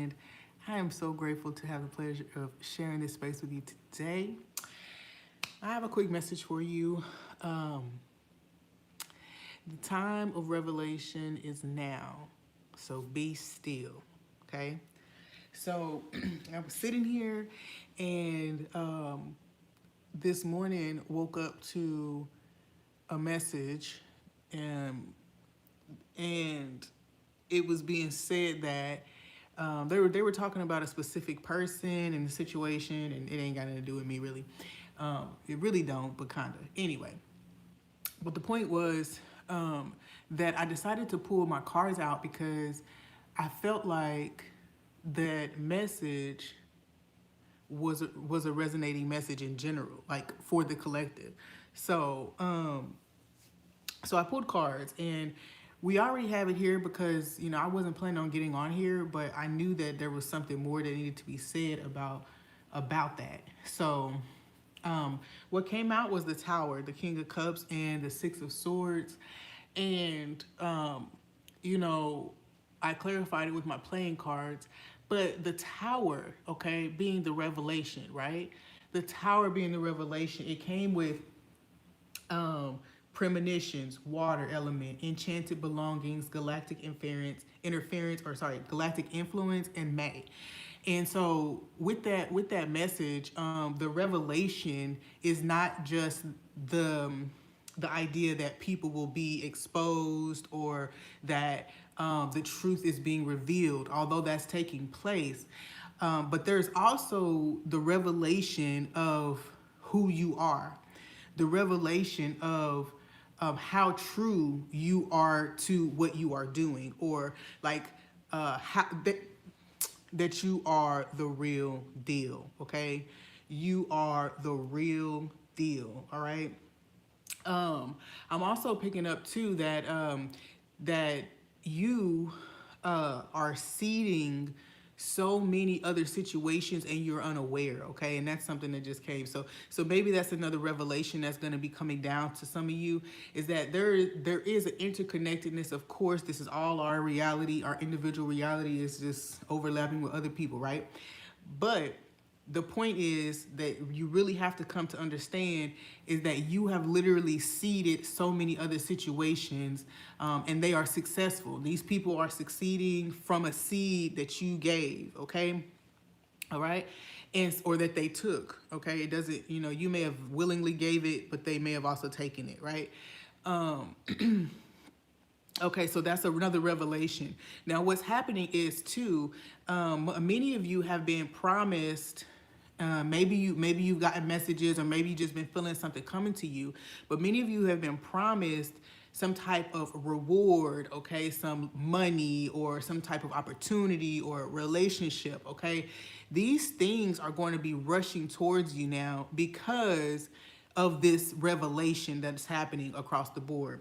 and I am so grateful to have the pleasure of sharing this space with you today. I have a quick message for you. The time of revelation is now, so be still, okay? So I was sitting here and this morning woke up to a message, and it was being said that they were talking about a specific person and the situation, and it ain't got nothing to do with me really. It really don't, but kinda. Anyway, but the point was that I decided to pull my cards out because I felt like that message was a resonating message in general, like for the collective. So so I pulled cards, and we already have it here because I wasn't planning on getting on here, but I knew that there was something more that needed to be said about that. So what came out was the Tower, the King of Cups, and the Six of Swords. And I clarified it with my playing cards, but the Tower, okay, being the revelation, right? The Tower being the revelation, it came with premonitions, water element, enchanted belongings, galactic galactic influence, and May. And so with that message, the revelation is not just the idea that people will be exposed, or that the truth is being revealed, although that's taking place. But there's also the revelation of who you are, the revelation of how true you are to what you are doing, or like that you are the real deal, okay? You are the real deal, all right? I'm also picking up too that that you are seeding so many other situations and you're unaware, okay? And that's something that just came. So maybe that's another revelation that's going to be coming down to some of you, is that there is an interconnectedness. Of course, this is all our reality. Our individual reality is just overlapping with other people, right? But the point is that you really have to come to understand is that you have literally seeded so many other situations, and they are successful. These people are succeeding from a seed that you gave, okay? All right? Or that they took, okay? It doesn't, you may have willingly gave it, but they may have also taken it, right? Okay, so that's another revelation. Now, what's happening is too, many of you have been promised. Maybe you've gotten messages, or maybe you've just been feeling something coming to you. But many of you have been promised some type of reward, okay, some money or some type of opportunity or relationship, okay. These things are going to be rushing towards you now because of this revelation that's happening across the board.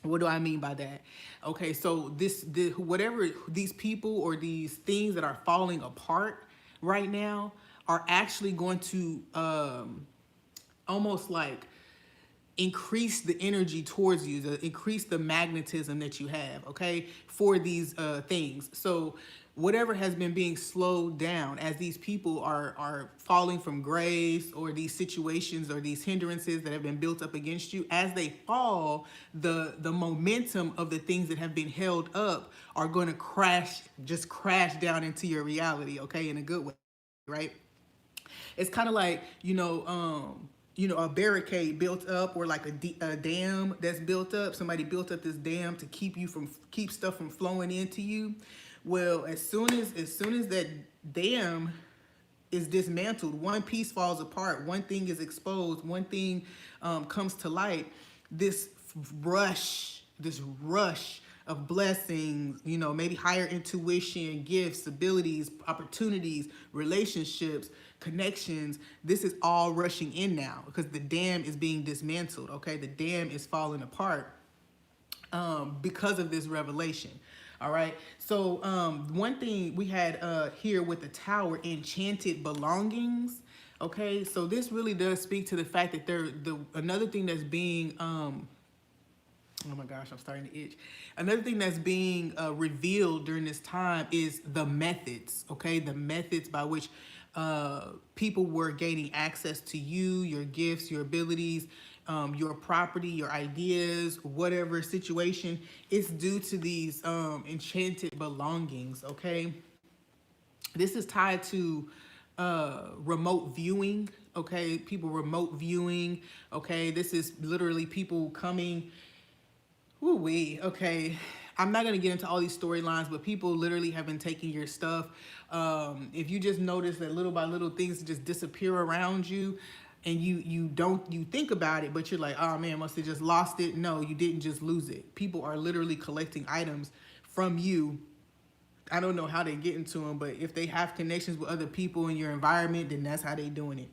What do I mean by that? Okay, so whatever these people or these things that are falling apart right now are actually going to almost like increase the energy towards you, increase the magnetism that you have, okay, for these things. So whatever has been being slowed down as these people are falling from grace, or these situations or these hindrances that have been built up against you, as they fall, the momentum of the things that have been held up are going to crash down into your reality, okay, in a good way, right? It's kind of like, a barricade built up, or like a dam that's built up. Somebody built up this dam to keep stuff from flowing into you. Well, as soon as that dam is dismantled, one piece falls apart, one thing is exposed, one thing comes to light, this rush of blessings, maybe higher intuition, gifts, abilities, opportunities, relationships, connections, this is all rushing in now because the dam is being dismantled, okay? The dam is falling apart because of this revelation. All right. So one thing we had here with the Tower, enchanted belongings. Okay. So this really does speak to the fact that another thing that's being Oh my gosh, I'm starting to itch. Another thing that's being revealed during this time is the methods, okay? The methods by which people were gaining access to you, your gifts, your abilities, your property, your ideas, whatever situation. It's due to these enchanted belongings, okay? This is tied to remote viewing, okay? People remote viewing, okay? This is literally people coming. Ooh-wee, okay. I'm not gonna get into all these storylines, but people literally have been taking your stuff. If you just notice that little by little things just disappear around you, and you think about it, but you're like, oh man, must have just lost it. No, you didn't just lose it. People are literally collecting items from you. I don't know how they get into them, but if they have connections with other people in your environment, then that's how they doing it.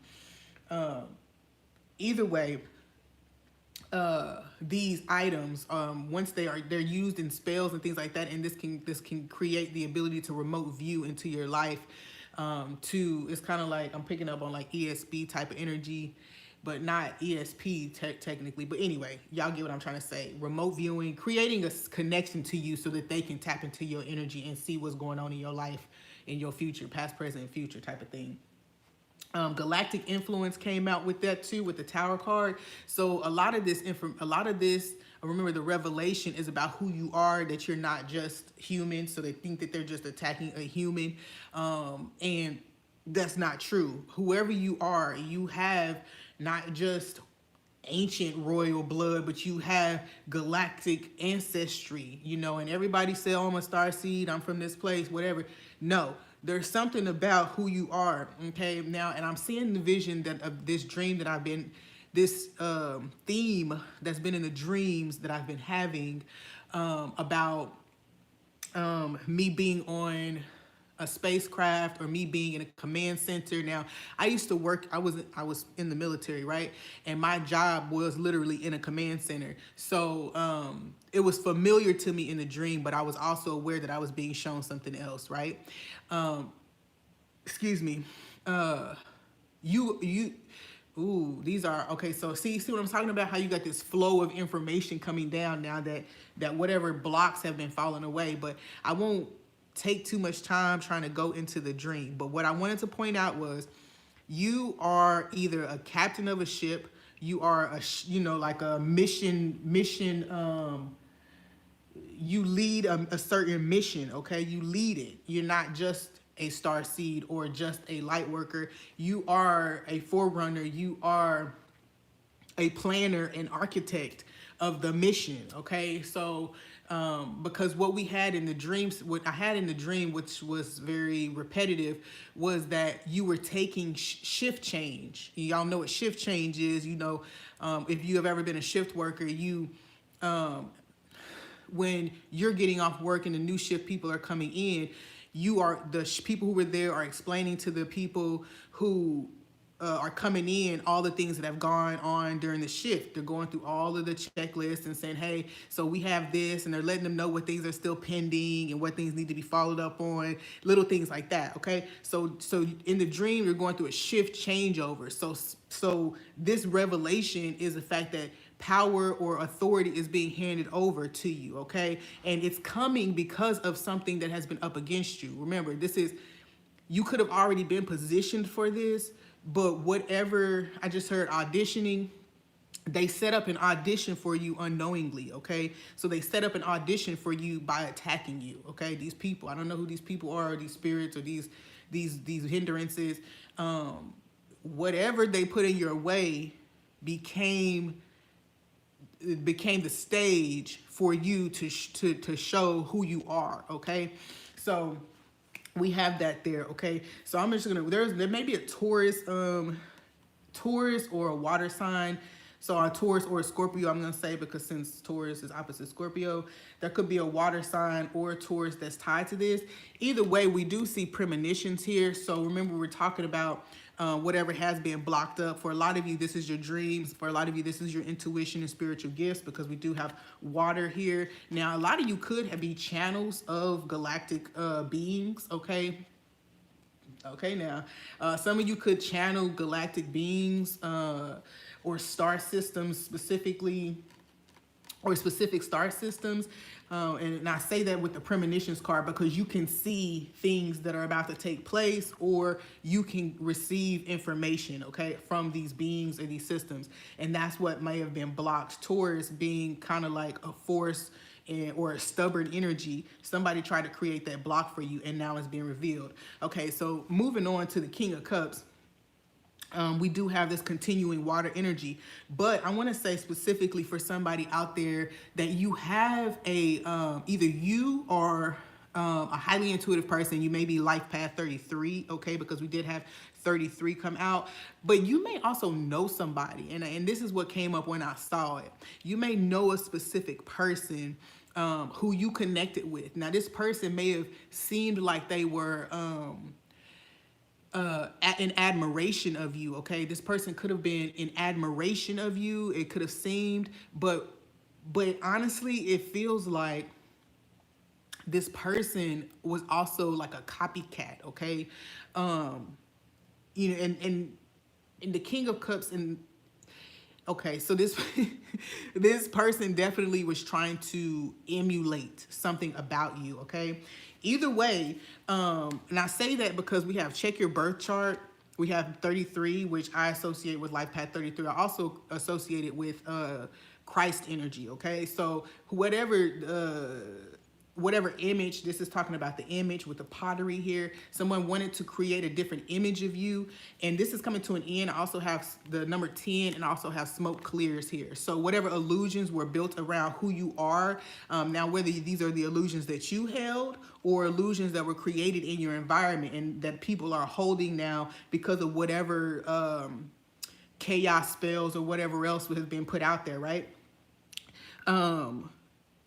Either way, these items, once they're used in spells and things like that, and this can create the ability to remote view into your life. It's kind of like I'm picking up on like ESP type of energy, but not ESP technically. But anyway, y'all get what I'm trying to say. Remote viewing, creating a connection to you so that they can tap into your energy and see what's going on in your life, in your future, past, present, and future type of thing. Galactic influence came out with that too, with the Tower card. So a lot of this, remember the revelation is about who you are, that you're not just human. So they think that they're just attacking a human. And that's not true. Whoever you are, you have not just ancient royal blood, but you have galactic ancestry, you know, and everybody say, oh, I'm a StarSeed, I'm from this place, whatever. No, there's something about who you are, okay? Now, and I'm seeing the vision that of this dream that I've been, this theme that's been in the dreams that I've been having about me being on a spacecraft or me being in a command center. Now, I used to work, I was in the military, right? And my job was literally in a command center. So it was familiar to me in the dream, but I was also aware that I was being shown something else, right? Excuse me. Ooh, these are, okay, so see what I'm talking about? How you got this flow of information coming down now that whatever blocks have been falling away. But I won't take too much time trying to go into the dream. But what I wanted to point out was you are either a captain of a ship, you are like a mission, you lead a certain mission, okay? You lead it. You're not just a StarSeed or just a light worker. You are a forerunner. You are a planner and architect of the mission, okay? So because what we had in the dreams, what I had in the dream, which was very repetitive, was that you were taking shift change. Y'all know what shift change is. You know, if you have ever been a shift worker, when you're getting off work and the new shift people are coming in, the people who were there are explaining to the people who are coming in all the things that have gone on during the shift. They're going through all of the checklists and saying, hey, so we have this, and they're letting them know what things are still pending and what things need to be followed up on, little things like that, okay? So in the dream, you're going through a shift changeover. So this revelation is the fact that power or authority is being handed over to you, okay? And it's coming because of something that has been up against you. Remember, you could have already been positioned for this, but whatever, I just heard auditioning, they set up an audition for you unknowingly, okay? So they set up an audition for you by attacking you, okay? These people, I don't know who these people are, or these spirits, or these hindrances. Whatever they put in your way became the stage for you to show who you are, okay? So we have that there, okay? So I'm just gonna, there may be a Taurus or a water sign. So a Taurus or a Scorpio, I'm gonna say, because since Taurus is opposite Scorpio, there could be a water sign or a Taurus that's tied to this. Either way, we do see premonitions here. So remember, we're talking about whatever has been blocked up. For a lot of you, this is your dreams. For a lot of you, this is your intuition and spiritual gifts, because we do have water here. Now, a lot of you could be channels of galactic beings, okay? Okay, now, some of you could channel galactic beings or star systems specifically, or specific star systems. And I say that with the premonitions card because you can see things that are about to take place, or you can receive information, okay, from these beings or these systems. And that's what may have been blocked. Taurus being kind of like a force or a stubborn energy. Somebody tried to create that block for you, and now it's being revealed. Okay, so moving on to the King of Cups. We do have this continuing water energy, but I want to say specifically for somebody out there that you have a either you are a highly intuitive person. You may be life path 33, okay, because we did have 33 come out, but you may also know somebody, and this is what came up when I saw it. You may know a specific person who you connected with. Now, this person may have seemed like they were in admiration of you, okay? This person could have been in admiration of you. It could have seemed, but honestly, it feels like this person was also like a copycat, okay? You know, and the King of Cups, and okay, so this this person definitely was trying to emulate something about you, okay? Either way, and I say that because we have check your birth chart. We have 33, which I associate with life path 33. I also associate it with Christ energy, okay? So whatever image, this is talking about the image with the pottery here. Someone wanted to create a different image of you, and this is coming to an end. I also have the number 10, and I also have smoke clears here. So whatever illusions were built around who you are, now whether these are the illusions that you held or illusions that were created in your environment and that people are holding now because of whatever chaos spells or whatever else has been put out there, right?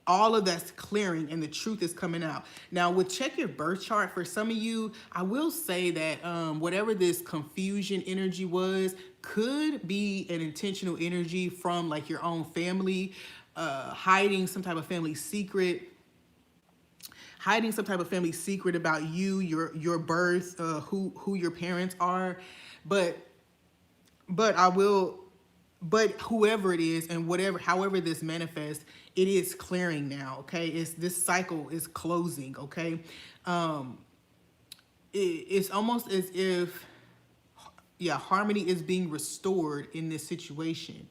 All of that's clearing and the truth is coming out. Now, with check your birth chart, for some of you, I will say that whatever this confusion energy was could be an intentional energy from like your own family, hiding some type of family secret, about you, your birth, who your parents are. But whoever it is and however this manifests, it is clearing now, okay? This cycle is closing, okay? It's almost as if, harmony is being restored in this situation.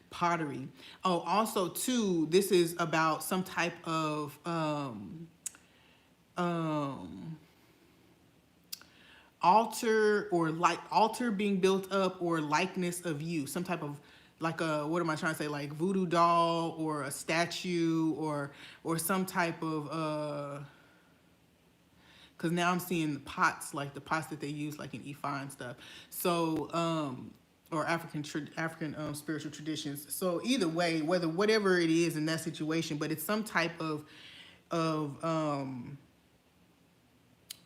Pottery. Oh, also too, this is about some type of altar being built up, or likeness of you, some type of like what am I trying to say, like voodoo doll or a statue or some type of because now I'm seeing pots, like the pots that they use like in Ifa and stuff, so or African spiritual traditions. So either way, whatever it is in that situation, but it's some type of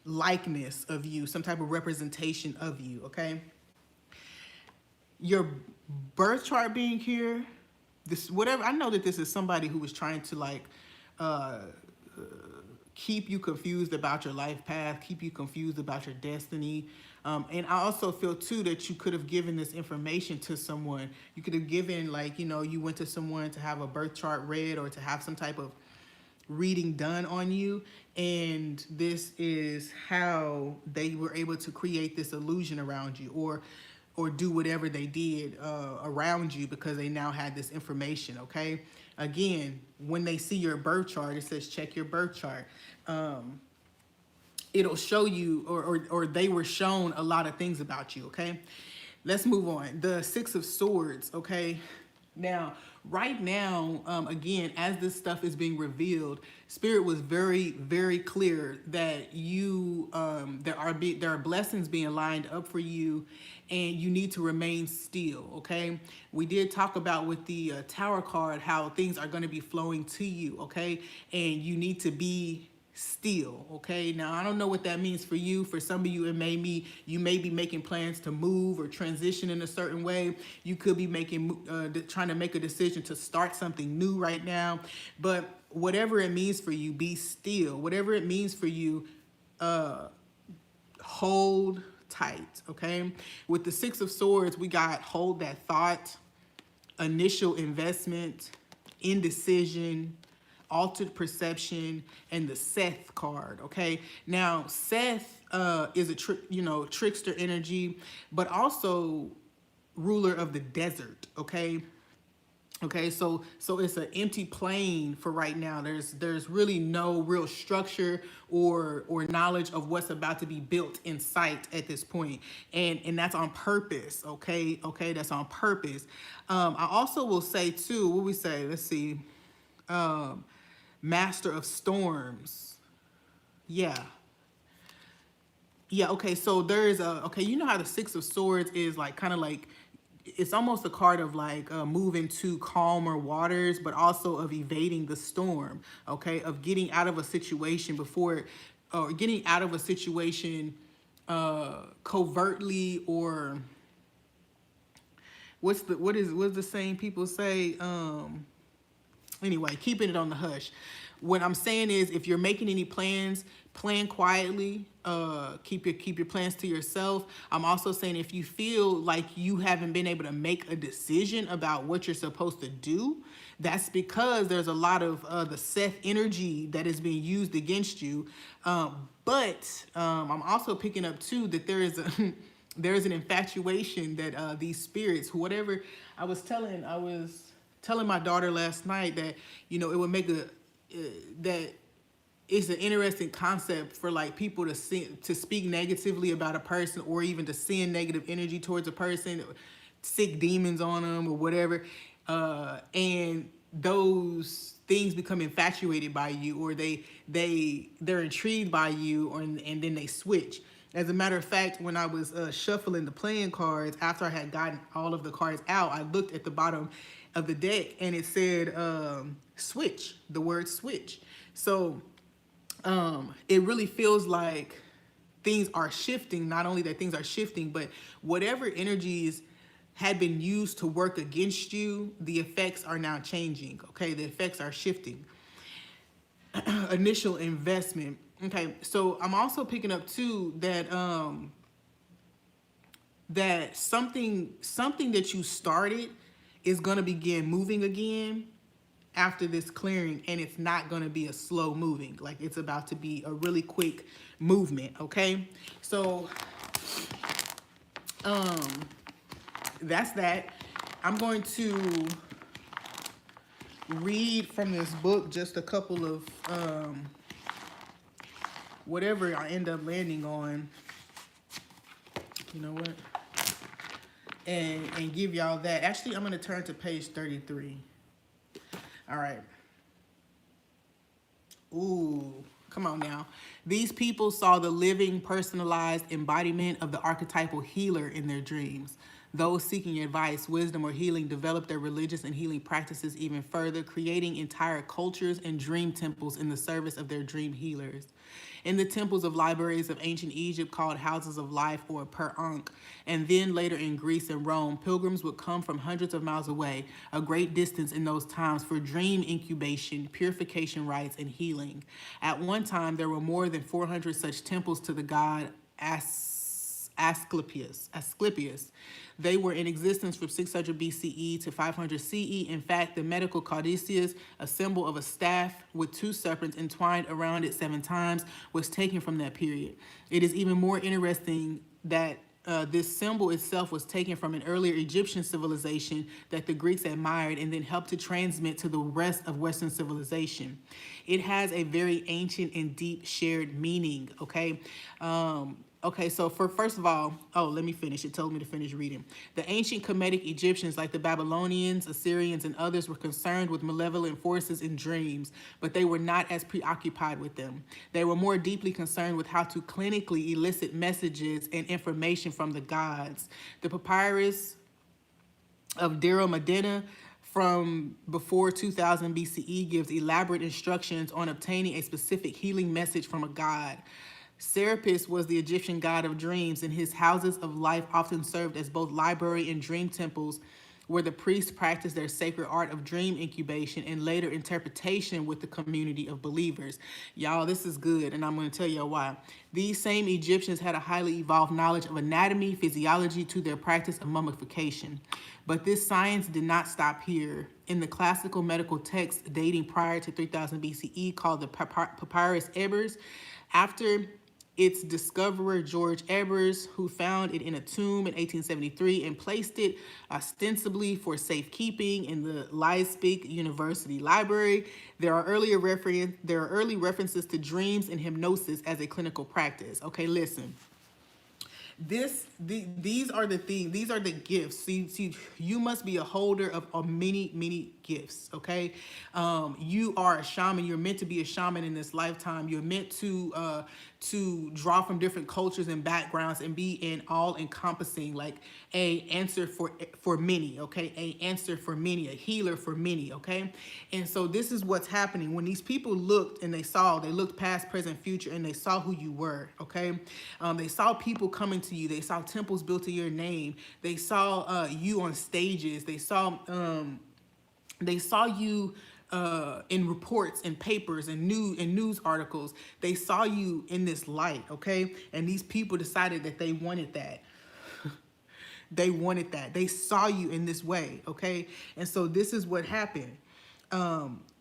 likeness of you, some type of representation of you, okay? Your birth chart being here, this whatever, I know that this is somebody who was trying to like keep you confused about your life path, keep you confused about your destiny. And I also feel too that you could have given this information to someone. You could have given, like, you went to someone to have a birth chart read or to have some type of reading done on you, and this is how they were able to create this illusion around you, or do whatever they did around you, because they now had this information, okay? Again, when they see your birth chart, it says check your birth chart. It'll show you, or they were shown a lot of things about you, okay? Let's move on. The Six of Swords, okay? Now, right now, again, as this stuff is being revealed, Spirit was very, very clear that you, there are blessings being lined up for you, and you need to remain still, okay? We did talk about with the Tower card how things are going to be flowing to you, okay? And you need to be still, okay? Now, I don't know what that means for you. For some of you, you may be making plans to move or transition in a certain way. You could be trying to make a decision to start something new right now. But whatever it means for you, be still. Whatever it means for you, hold tight, okay? With the Six of Swords, we got hold that thought, initial investment, indecision, altered perception, and the Seth card. Okay, now Seth is a trickster energy, but also ruler of the desert. Okay, so it's an empty plane for right now. There's really no real structure or knowledge of what's about to be built in sight at this point, and that's on purpose. Okay, that's on purpose. I also will say too, what we say, let's see, Master of Storms. Yeah, okay, so there's you know how the Six of Swords is like kind of like, it's almost a card of like moving to calmer waters, but also of evading the storm, okay, of getting out of a situation before, or getting out of a situation covertly, or what's the saying people say, anyway, keeping it on the hush. What I'm saying is, if you're making any plans, plan quietly. Keep your plans to yourself. I'm also saying, if you feel like you haven't been able to make a decision about what you're supposed to do, that's because there's a lot of the Seth energy that is being used against you. But I'm also picking up too that there is an infatuation that these spirits, whatever. I was telling my daughter last night that, it would make that it's an interesting concept for like people to speak negatively about a person, or even to send negative energy towards a person, sick demons on them or whatever, and those things become infatuated by you, or they're intrigued by you, and then they switch. As a matter of fact, when I was shuffling the playing cards, after I had gotten all of the cards out, I looked at the bottom of the deck and it said switch, the word switch. So it really feels like things are shifting. Not only that things are shifting, but whatever energies had been used to work against you, the effects are now changing. Okay, the effects are shifting. Initial investment. Okay, so I'm also picking up too that that something that you started is going to begin moving again after this clearing, and it's not going to be a slow moving. Like, it's about to be a really quick movement. Okay, so that's that. I'm going to read from this book just a couple of whatever I end up landing on. You know what? And give y'all that. Actually, I'm going to turn to page 33. All right. Ooh, come on now. These people saw the living, personalized embodiment of the archetypal healer in their dreams. Those seeking advice, wisdom, or healing developed their religious and healing practices even further, creating entire cultures and dream temples in the service of their dream healers. In the temples of libraries of ancient Egypt called houses of life, or per ankh, and then later in Greece and Rome, pilgrims would come from hundreds of miles away, a great distance in those times, for dream incubation, purification rites, and healing. At one time, there were more than 400 such temples to the god Asclepius. They were in existence from 600 BCE to 500 CE. In fact, the medical caduceus, a symbol of a staff with two serpents entwined around it 7 times, was taken from that period. It is even more interesting that this symbol itself was taken from an earlier Egyptian civilization that the Greeks admired and then helped to transmit to the rest of Western civilization. It has a very ancient and deep shared meaning, okay? Okay, so first of all, let me finish. It told me to finish reading. The ancient Kemetic Egyptians, like the Babylonians, Assyrians, and others, were concerned with malevolent forces in dreams, but they were not as preoccupied with them. They were more deeply concerned with how to clinically elicit messages and information from the gods. The papyrus of Dero Medina from before 2000 BCE gives elaborate instructions on obtaining a specific healing message from a god. Serapis was the Egyptian god of dreams, and his houses of life often served as both library and dream temples where the priests practiced their sacred art of dream incubation and later interpretation with the community of believers. Y'all, this is good, and I'm going to tell you why. These same Egyptians had a highly evolved knowledge of anatomy, physiology to their practice of mummification. But this science did not stop here. In the classical medical text dating prior to 3000 BCE called the Papyrus Ebers, after its discoverer, George Ebers, who found it in a tomb in 1873 and placed it ostensibly for safekeeping in the Leipzig University Library, there are early references to dreams and hypnosis as a clinical practice. Okay, listen. These are the things, these are the gifts. See, you must be a holder of many gifts. Okay, you are a shaman. You're meant to be a shaman in this lifetime. You're meant to draw from different cultures and backgrounds and be an all-encompassing, like a answer for many. Okay, a answer for many, a healer for many. Okay, and so this is what's happening when these people looked and they looked past, present, future, and they saw who you were. Okay, they saw people coming to you. They saw temples built to your name. They saw you on stages. They saw you in reports and papers and news articles. They saw you in this light, okay? And these people decided that they wanted that. They wanted that. They saw you in this way, okay? And so this is what happened.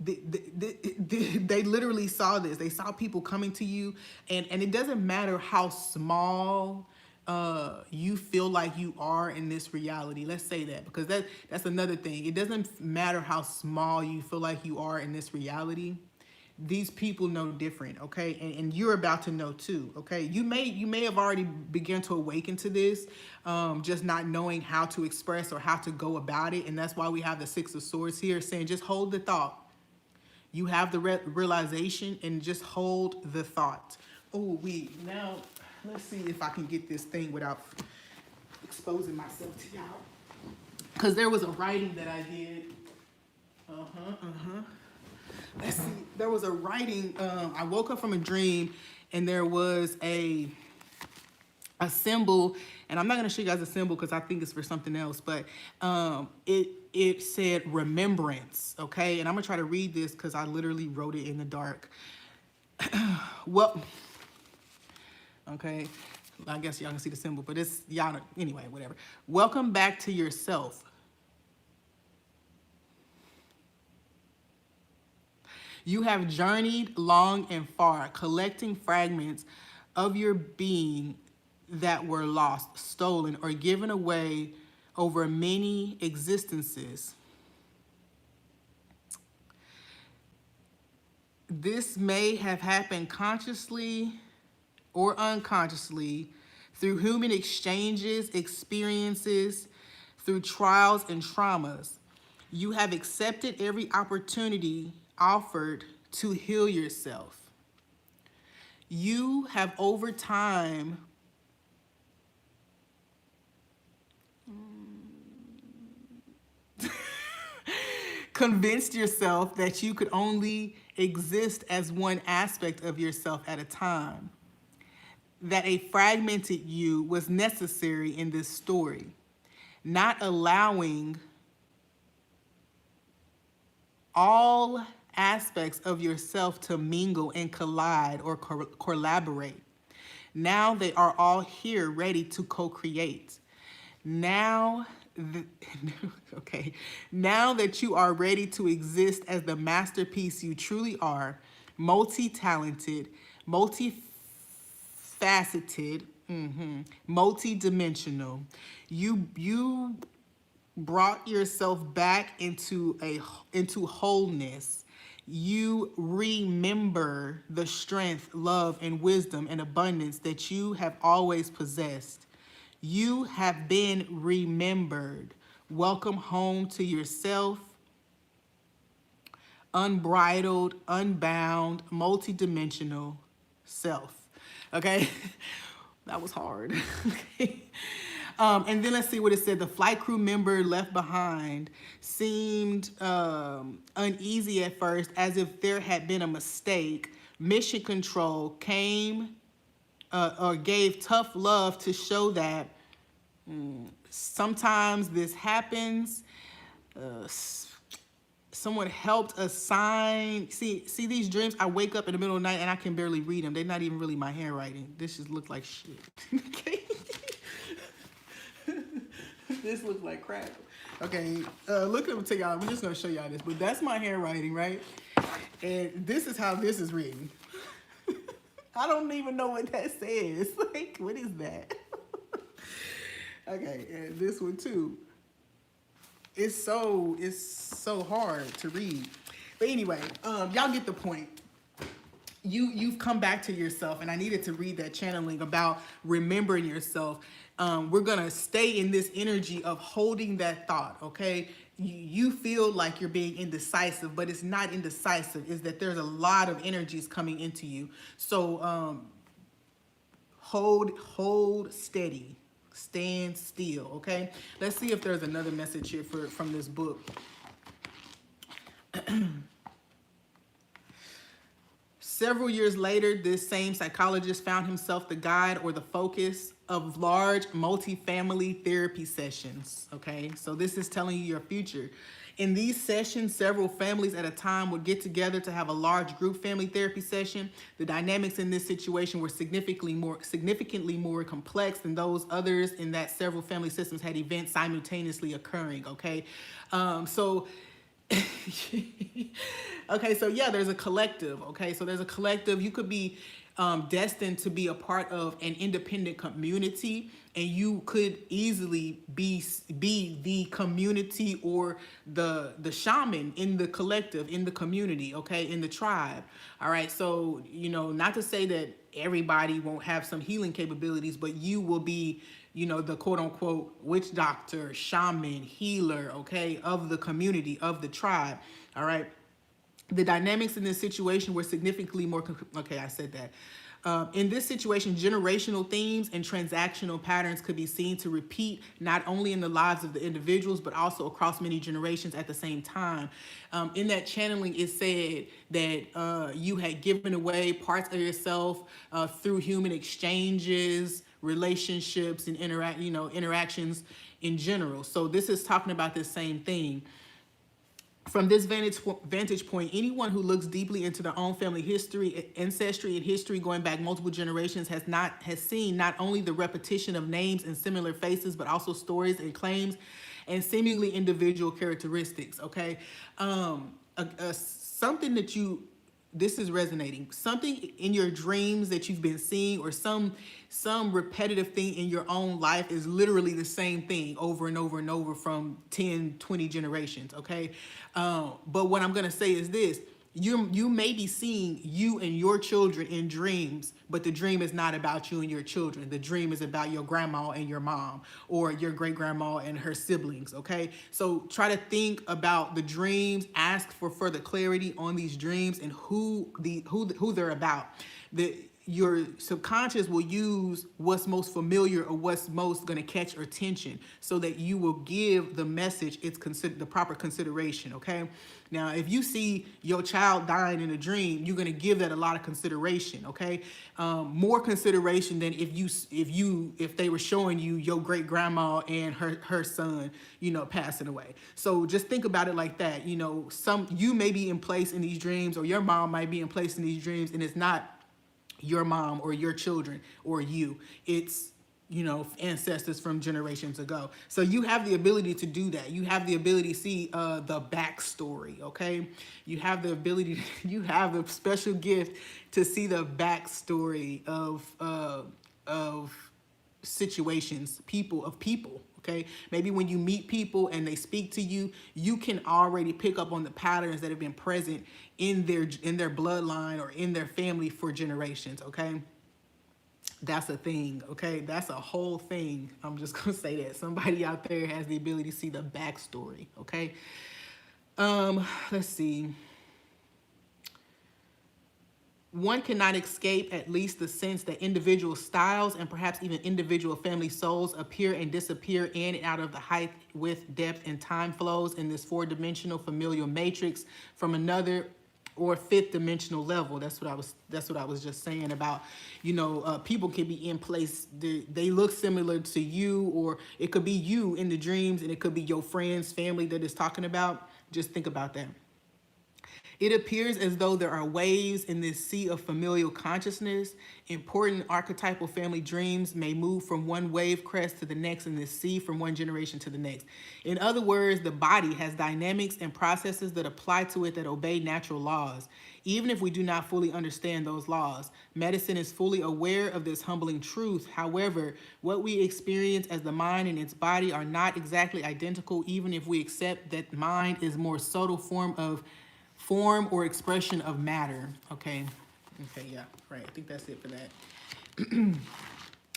They literally saw this. They saw people coming to you, and it doesn't matter how small you feel like you are in this reality. Let's say that, because that's another thing. It doesn't matter how small you feel like you are in this reality. These people know different, okay? And you're about to know too, okay? You may have already begun to awaken to this, just not knowing how to express or how to go about it. And that's why we have the Six of Swords here saying, just hold the thought. You have the realization and just hold the thought. Oh, now let's see if I can get this thing without exposing myself to y'all. Because there was a writing that I did. Let's see. There was a writing. I woke up from a dream, and there was a symbol. And I'm not going to show you guys a symbol because I think it's for something else. But it said remembrance. Okay. And I'm going to try to read this because I literally wrote it in the dark. Well, okay. I guess y'all can see the symbol, but it's y'all. Anyway, whatever. Welcome back to yourself. You have journeyed long and far, collecting fragments of your being that were lost, stolen, or given away over many existences. This may have happened consciously or unconsciously through human exchanges, experiences, through trials and traumas. You have accepted every opportunity offered to heal yourself. You have over time convinced yourself that you could only exist as one aspect of yourself at a time, that a fragmented you was necessary in this story, not allowing all aspects of yourself to mingle and collide or collaborate. Now they are all here ready to co-create. Now that you are ready to exist as the masterpiece you truly are, multi-talented, multi-faceted, multi-dimensional, you brought yourself back into wholeness. You remember the strength, love, and wisdom and abundance that you have always possessed. You have been remembered. Welcome home to yourself, unbridled, unbound, multidimensional self. Okay, that was hard. Okay. And then let's see what it said. The flight crew member left behind seemed uneasy at first, as if there had been a mistake. Mission control came or gave tough love to show that sometimes this happens. Uh, Someone helped assign. See these dreams. I wake up in the middle of the night and I can barely read them. They're not even really my handwriting. This just looks like shit. Okay. This looks like crap. Okay, look at them to y'all. I'm just gonna show y'all this, but that's my handwriting, right? And this is how this is written. I don't even know what that says. Like, what is that? Okay, and this one too. It's so hard to read. But anyway, y'all get the point. You've come back to yourself, and I needed to read that channeling about remembering yourself. We're gonna stay in this energy of holding that thought, okay? You feel like you're being indecisive, but it's not indecisive. It's that there's a lot of energies coming into you. So hold steady. Stand still, okay? Let's see if there's another message here from this book. Several years later, this same psychologist found himself the guide or the focus of large multi-family therapy sessions, okay? So this is telling you your future. In these sessions, several families at a time would get together to have a large group family therapy session. The dynamics in this situation were significantly more complex than those others in that several family systems had events simultaneously occurring, okay? Okay, so yeah, there's a collective, okay? So there's a collective. You could be destined to be a part of an independent community, and you could easily be the community or the shaman in the collective, in the community, okay, in the tribe. All right, so, you know, not to say that everybody won't have some healing capabilities, but you will be, you know, the quote unquote witch doctor, shaman, healer, okay, of the community, of the tribe. All right. The dynamics in this situation were significantly more, okay, I said that. In this situation, generational themes and transactional patterns could be seen to repeat not only in the lives of the individuals, but also across many generations at the same time. In that channeling, it said that you had given away parts of yourself through human exchanges, relationships, and interactions in general. So this is talking about the same thing. From this vantage point, anyone who looks deeply into their own family history, ancestry, and history going back multiple generations has seen not only the repetition of names and similar faces, but also stories and claims and seemingly individual characteristics. Okay, something that this is resonating. Something in your dreams that you've been seeing, or some repetitive thing in your own life, is literally the same thing over and over and over from 10, 20 generations, okay? But what I'm gonna say is this. You may be seeing you and your children in dreams, but the dream is not about you and your children. The dream is about your grandma and your mom, or your great grandma and her siblings, okay? So try to think about the dreams, ask for further clarity on these dreams and who they're about. Your subconscious will use what's most familiar or what's most going to catch your attention, so that you will give the message the proper consideration, okay? Now, if you see your child dying in a dream, you're going to give that a lot of consideration, okay? More consideration than if they were showing you your great grandma and her son, passing away. So just think about it like that. You may be in place in these dreams, or your mom might be in place in these dreams, and it's not your mom or your children or you. It's, ancestors from generations ago. So you have the ability to do that. You have the ability to see the backstory, okay? You have the ability, you have a special gift to see the backstory of situations, people, okay? Maybe when you meet people and they speak to you, you can already pick up on the patterns that have been present in their bloodline or in their family for generations, okay? That's a thing, okay? That's a whole thing. I'm just gonna say that. Somebody out there has the ability to see the backstory, okay? Let's see. One cannot escape at least the sense that individual styles and perhaps even individual family souls appear and disappear in and out of the height, width, depth, and time flows in this four-dimensional familial matrix from another or fifth dimensional level. That's what I was just saying about, you know, people can be in place. They look similar to you, or it could be you in the dreams, and it could be your friends, family that is talking about. Just think about that. It appears as though there are waves in this sea of familial consciousness. Important archetypal family dreams may move from one wave crest to the next in this sea, from one generation to the next. In other words, the body has dynamics and processes that apply to it that obey natural laws, even if we do not fully understand those laws. Medicine is fully aware of this humbling truth. However, what we experience as the mind and its body are not exactly identical, even if we accept that mind is more subtle form or expression of matter. Okay, yeah, right. I think that's it for that.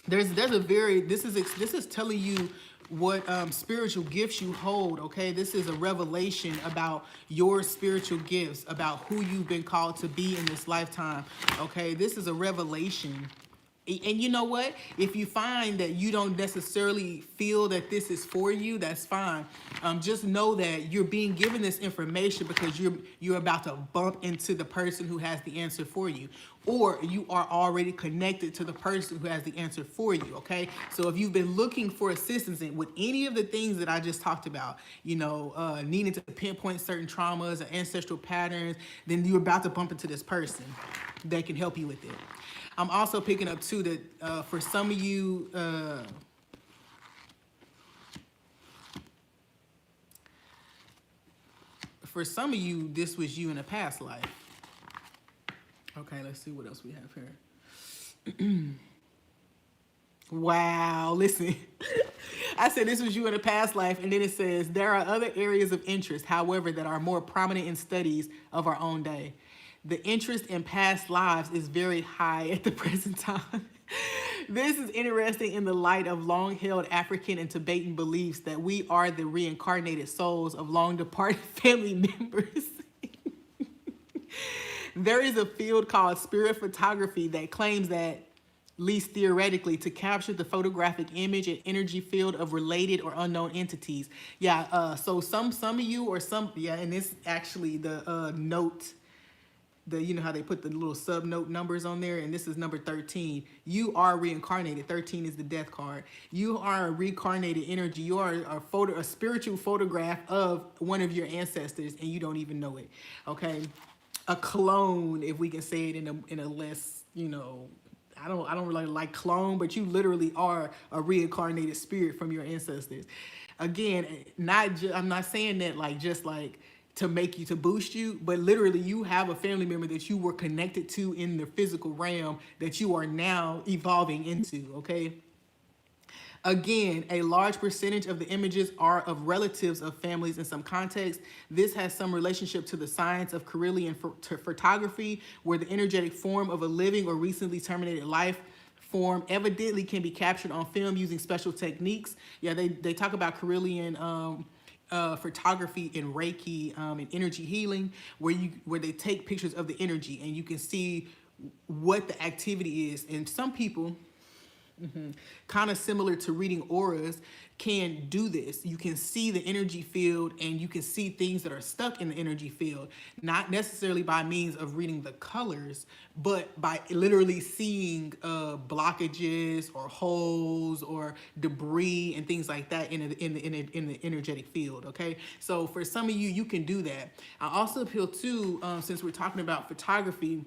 There's a very, this is telling you what spiritual gifts you hold. Okay, this is a revelation about your spiritual gifts, about who you've been called to be in this lifetime. Okay, this is a revelation. And you know what? If you find that you don't necessarily feel that this is for you, that's fine. Just know that you're being given this information because you're about to bump into the person who has the answer for you, or you are already connected to the person who has the answer for you. Okay, so if you've been looking for assistance with any of the things that I just talked about, you know, needing to pinpoint certain traumas or ancestral patterns, then you're about to bump into this person that can help you with it. I'm also picking up too that for some of you, this was you in a past life. Okay, let's see what else we have here. Wow, listen. I said this was you in a past life, and then it says there are other areas of interest, however, that are more prominent in studies of our own day. The interest in past lives is very high at the present time. This is interesting in the light of long-held African and Tibetan beliefs that we are the reincarnated souls of long-departed family members. There is a field called spirit photography that claims that, at least theoretically, to capture the photographic image and energy field of related or unknown entities. Yeah, so some of you, or some, yeah, and this actually the note, you know how they put the little sub note numbers on there, and this is number 13. You are reincarnated. 13 is the death card. You are a reincarnated energy. You are a spiritual photograph of one of your ancestors, and you don't even know it. Okay, a clone, if we can say it in a less, you know, I don't really like clone, but you literally are a reincarnated spirit from your ancestors. Again, I'm not saying that just to make you, to boost you, but literally you have a family member that you were connected to in the physical realm that you are now evolving into. Okay. Again, a large percentage of the images are of relatives of families in some context. This has some relationship to the science of Carillion photography, where the energetic form of a living or recently terminated life form evidently can be captured on film using special techniques. Yeah, they talk about Carillion photography in Reiki and energy healing, where they take pictures of the energy and you can see what the activity is. And some people, kind of similar to reading auras, can do this. You can see the energy field and you can see things that are stuck in the energy field, not necessarily by means of reading the colors, but by literally seeing blockages or holes or debris and things like that in the energetic field. Okay, so for some of you, you can do that. I also appeal to, since we're talking about photography,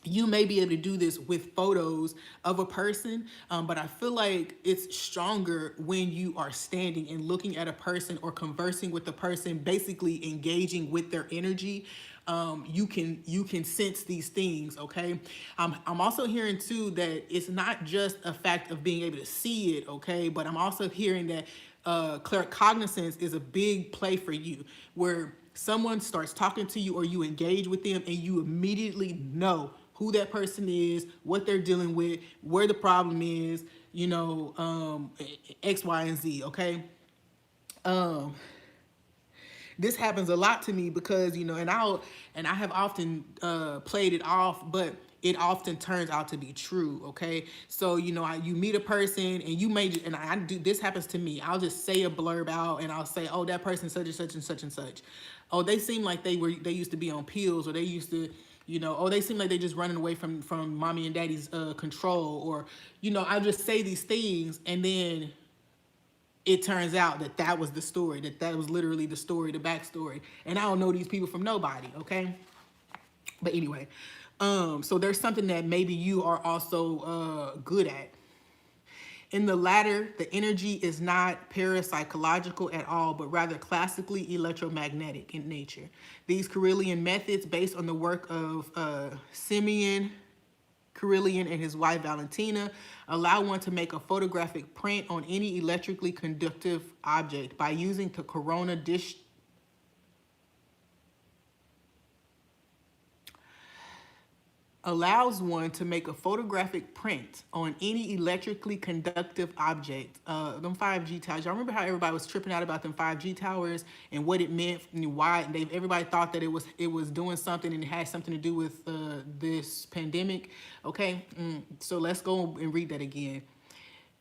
you may be able to do this with photos of a person, but I feel like it's stronger when you are standing and looking at a person or conversing with the person, basically engaging with their energy. You can sense these things. Okay, I'm also hearing too that it's not just a fact of being able to see it. Okay, but I'm also hearing that claircognizance is a big play for you, where someone starts talking to you or you engage with them and you immediately know who that person is, what they're dealing with, where the problem is, you know, X, Y, and Z. Okay. This happens a lot to me because, you know, and I have often played it off, but it often turns out to be true. Okay, so you know, you meet a person and you may, and I do this happens to me. I'll just say a blurb out and I'll say, oh, that person such and such and such and such. Oh, they seem like they used to be on pills, or they used to, you know, oh, they seem like they just running away from mommy and daddy's control, or you know, I'll just say these things and then it turns out that that was the story, that was literally the story, the backstory, and I don't know these people from nobody. Okay, but anyway, so there's something that maybe you are also good at. In the latter, the energy is not parapsychological at all, but rather classically electromagnetic in nature. These Carillion methods, based on the work of Simeon Carillion and his wife Valentina, allow one to make a photographic print on any electrically conductive object by using the corona dish. Allows one to make a photographic print on any electrically conductive object. Them 5G towers. Y'all remember how everybody was tripping out about them 5G towers and what it meant and why? And everybody thought that it was doing something and it had something to do with this pandemic. Okay, so let's go and read that again.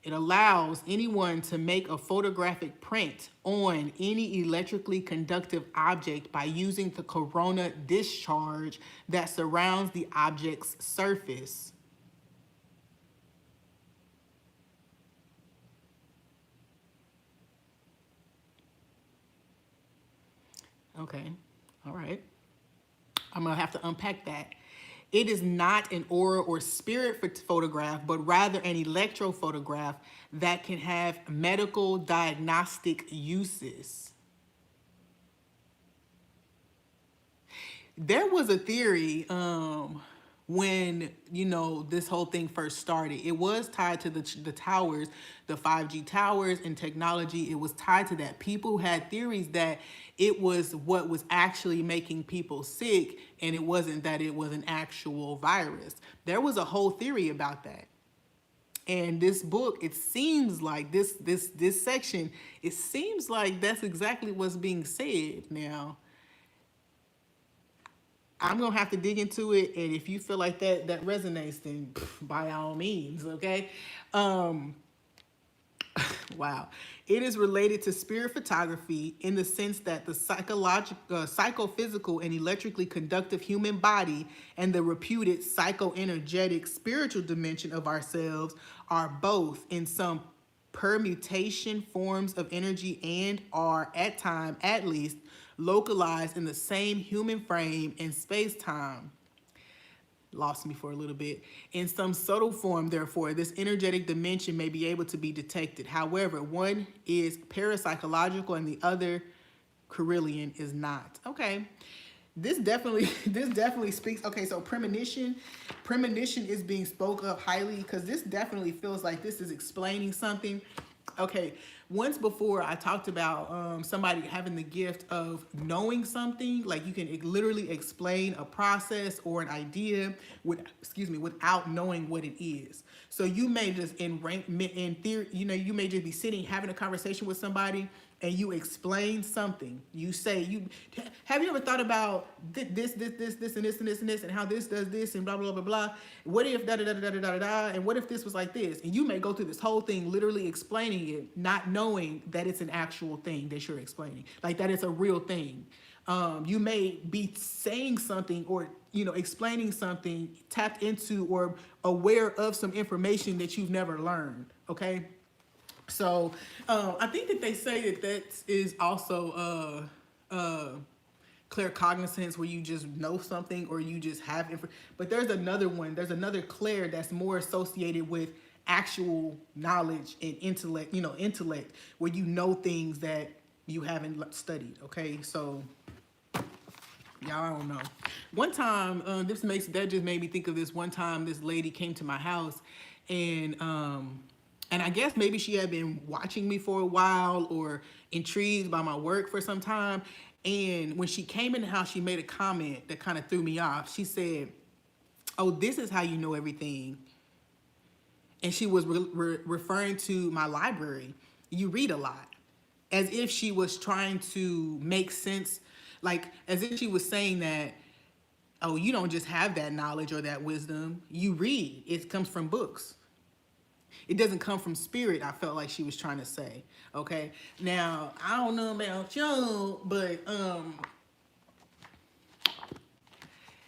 It allows anyone to make a photographic print on any electrically conductive object by using the corona discharge that surrounds the object's surface. Okay, all right. I'm gonna have to unpack that. It is not an aura or spirit photograph, but rather an electrophotograph that can have medical diagnostic uses. There was a theory when, you know, this whole thing first started. It was tied to the towers, the 5G towers and technology. It was tied to that. People had theories that it was what was actually making people sick, and it wasn't that it was an actual virus. There was a whole theory about that. And this book, it seems like this section, it seems like that's exactly what's being said. Now, I'm gonna have to dig into it, and if you feel like that resonates, then by all means, okay? Wow. It is related to spirit photography in the sense that the psychophysical and electrically conductive human body and the reputed psychoenergetic spiritual dimension of ourselves are both in some permutation forms of energy and are at time, at least, localized in the same human frame and space-time. Lost me for a little bit. In some subtle form, therefore, this energetic dimension may be able to be detected. However, one is parapsychological and the other Carillion is not. Okay. This definitely speaks. Okay, so premonition is being spoke of highly because this definitely feels like this is explaining something. Okay, once before I talked about somebody having the gift of knowing something, like you can literally explain a process or an idea without knowing what it is. So you may just in theory, you know, you may just be sitting having a conversation with somebody and you explain something. You say, have you ever thought about this, and this, and this, and how this does this, and blah, blah, blah, blah. What if da, da, da, da, da, da, da, and what if this was like this? And you may go through this whole thing literally explaining it, not knowing that it's an actual thing that you're explaining, like that it's a real thing. You may be saying something or, you know, explaining something tapped into or aware of some information that you've never learned, okay? So I think that they say that is also claircognizance, where you just know something or you just have but there's another one. There's another clair that's more associated with actual knowledge and intellect, where you know things that you haven't studied. Okay, so y'all, I don't know. One time, that just made me think of this. One time, this lady came to my house, and I guess maybe she had been watching me for a while or intrigued by my work for some time. And when she came in the house, she made a comment that kind of threw me off. She said, "Oh, this is how you know everything." And she was referring to my library. You read a lot, as if she was trying to make sense, like as if she was saying that Oh, you don't just have that knowledge or that wisdom. You read. It comes from books. It doesn't come from spirit, I felt like she was trying to say. Okay. Now, I don't know about you, but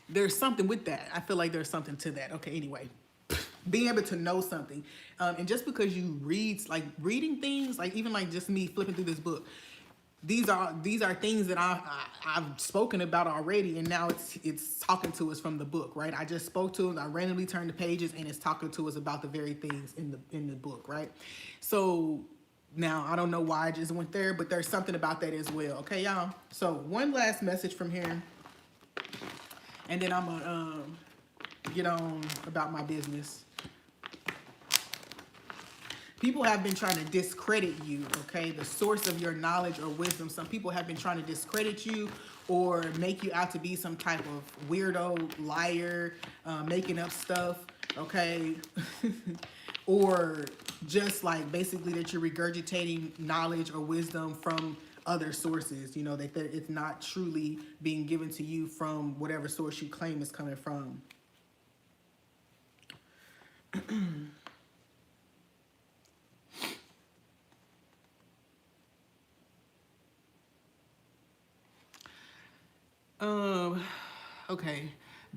there's something with that. I feel like there's something to that. Okay, anyway. Being able to know something. And just because you read, like reading things, like even like just me flipping through this book, these are things that I've spoken about already, and now it's talking to us from the book, right? I just spoke to it. I randomly turned the pages, and it's talking to us about the very things in the book, right? So now I don't know why I just went there, but there's something about that as well. Okay, y'all. So one last message from here, and then I'm gonna get on about my business. People have been trying to discredit you, okay? The source of your knowledge or wisdom. Some people have been trying to discredit you or make you out to be some type of weirdo, liar, making up stuff, okay? Or just like basically that you're regurgitating knowledge or wisdom from other sources, you know, that it's not truly being given to you from whatever source you claim is coming from. Okay.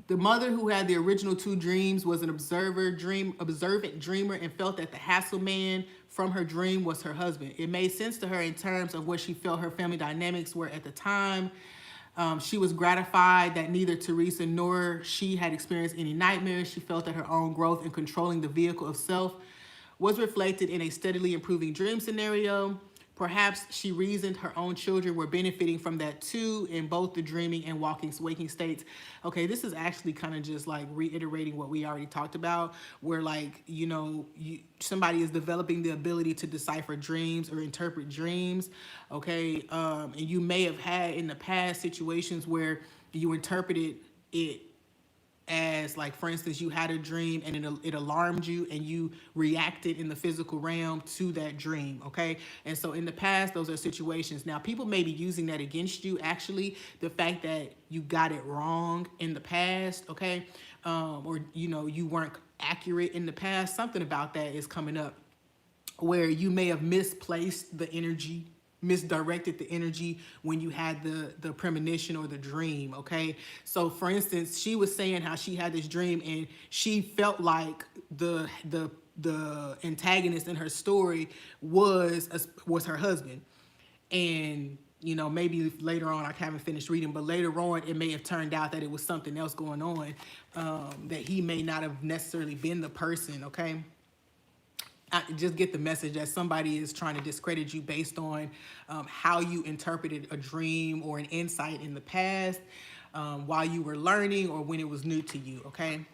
The mother who had the original two dreams was an observant dreamer and felt that the hassle man from her dream was her husband. It made sense to her in terms of what she felt her family dynamics were at the time. She was gratified that neither Teresa nor she had experienced any nightmares. She felt that her own growth in controlling the vehicle of self was reflected in a steadily improving dream scenario. Perhaps she reasoned her own children were benefiting from that too in both the dreaming and waking states. Okay, this is actually kind of just like reiterating what we already talked about, where like, you know, somebody is developing the ability to decipher dreams or interpret dreams, okay? And you may have had in the past situations where you interpreted it as like, for instance, you had a dream and it alarmed you and you reacted in the physical realm to that dream, okay? And so in the past, those are situations. Now, people may be using that against you, actually, the fact that you got it wrong in the past, okay? Or, you know, you weren't accurate in the past. Something about that is coming up where you may have misplaced the energy, misdirected the energy when you had the premonition or the dream, okay? So for instance, she was saying how she had this dream and she felt like the antagonist in her story was her husband. And you know, maybe later on, I haven't finished reading, but later on it may have turned out that it was something else going on, that he may not have necessarily been the person, okay? I just get the message that somebody is trying to discredit you based on how you interpreted a dream or an insight in the past, while you were learning or when it was new to you, okay?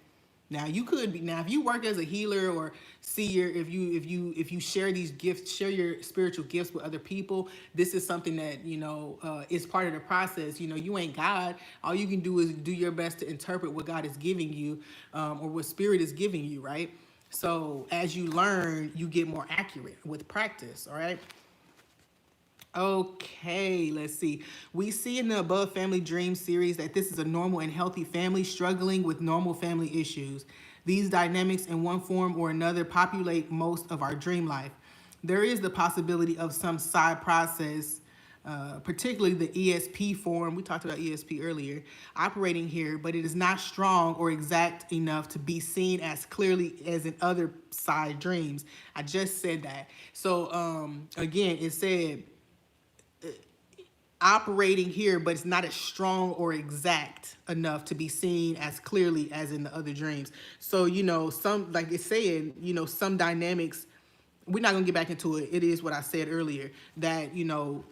Now you could be, now if you work as a healer or seer, if you share these gifts, share your spiritual gifts with other people, this is something that, you know, is part of the process. You know, you ain't God. All you can do is do your best to interpret what God is giving you, or what spirit is giving you, right? So as you learn, you get more accurate with practice, all right? Okay, let's see. We see in the Above Family Dream series that this is a normal and healthy family struggling with normal family issues. These dynamics in one form or another populate most of our dream life. There is the possibility of some side process, particularly the ESP form, we talked about ESP earlier, operating here, but it is not strong or exact enough to be seen as clearly as in other side dreams. I just said that. So again, it said operating here, but it's not as strong or exact enough to be seen as clearly as in the other dreams. So, you know, some, like it's saying, you know, some dynamics, we're not going to get back into it. It is what I said earlier, that, you know,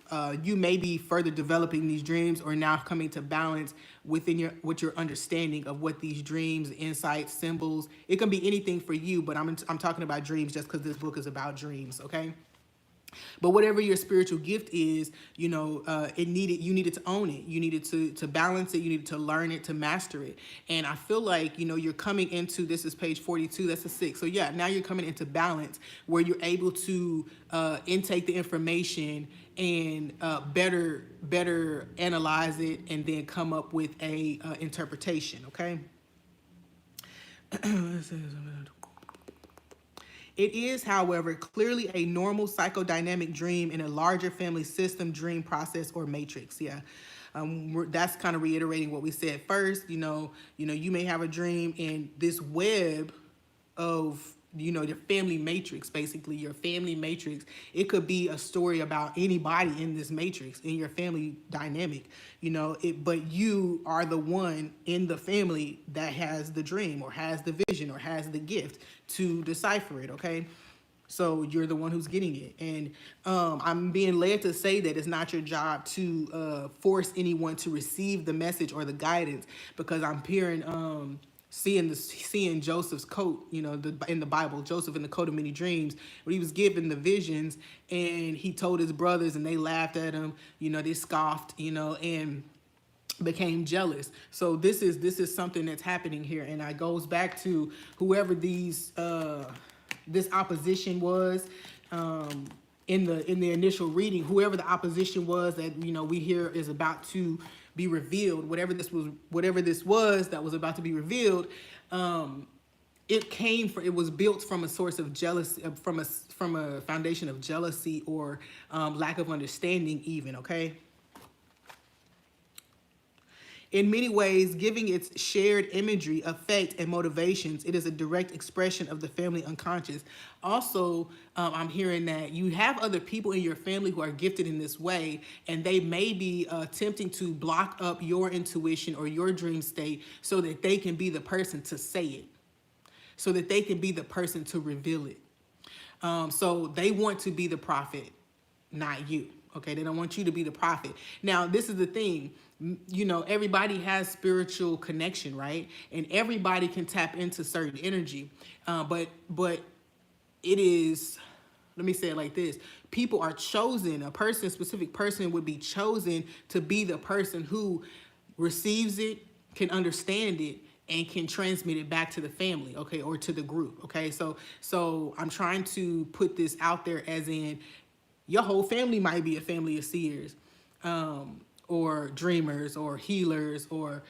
you may be further developing these dreams or now coming to balance within your understanding of what these dreams, insights, symbols, it can be anything for you, but I'm talking about dreams just because this book is about dreams, okay? But whatever your spiritual gift is, you know, you needed to own it. You needed to balance it. You needed to learn it, to master it. And I feel like, you know, you're coming into, this is page 42, that's a 6. So yeah, now you're coming into balance where you're able to intake the information and better analyze it and then come up with a interpretation, okay? It is, however, clearly a normal psychodynamic dream in a larger family system, dream process, or matrix. Yeah, that's kind of reiterating what we said first. You may have a dream in this web of, your family matrix, basically your family matrix. It could be a story about anybody in this matrix, in your family dynamic, but you are the one in the family that has the dream or has the vision or has the gift to decipher it, okay? So you're the one who's getting it. And I'm being led to say that it's not your job to force anyone to receive the message or the guidance, because I'm hearing seeing Joseph's coat, in the Bible, Joseph in the coat of many dreams, when he was given the visions and he told his brothers and they laughed at him, they scoffed, and became jealous. So this is something that's happening here. And it goes back to whoever this opposition was, in the initial reading, whoever the opposition was that we hear is about to be revealed, whatever this was that was about to be revealed, it was built from a source of jealousy, from a foundation of jealousy or lack of understanding even, okay? In many ways, giving its shared imagery, effect, and motivations, it is a direct expression of the family unconscious. Also, I'm hearing that you have other people in your family who are gifted in this way, and they may be attempting to block up your intuition or your dream state so that they can be the person to say it, so that they can be the person to reveal it. So they want to be the prophet, not you. Okay, they don't want you to be the prophet. Now, this is the thing. Everybody has spiritual connection, right? And everybody can tap into certain energy. But it is, let me say it like this. People are chosen. A specific person would be chosen to be the person who receives it, can understand it, and can transmit it back to the family, okay, or to the group, okay? So I'm trying to put this out there as in, your whole family might be a family of seers, or dreamers, or healers, or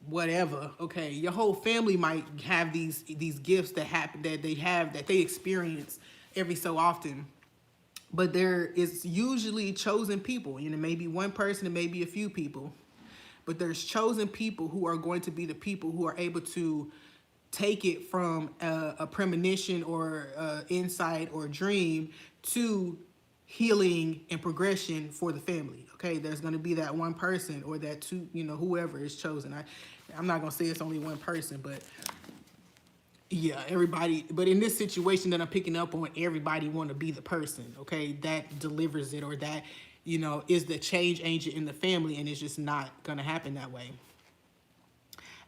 whatever. Okay, your whole family might have these gifts that they experience every so often. But there is usually chosen people. Maybe one person, it may be a few people, but there's chosen people who are going to be the people who are able to take it from a premonition or insight or dream to healing and progression for the family. Okay, there's going to be that one person or that two, whoever is chosen. I'm not going to say it's only one person, but yeah, everybody. But in this situation that I'm picking up on, everybody want to be the person, okay, that delivers it, or that, is the change agent in the family, and it's just not going to happen that way.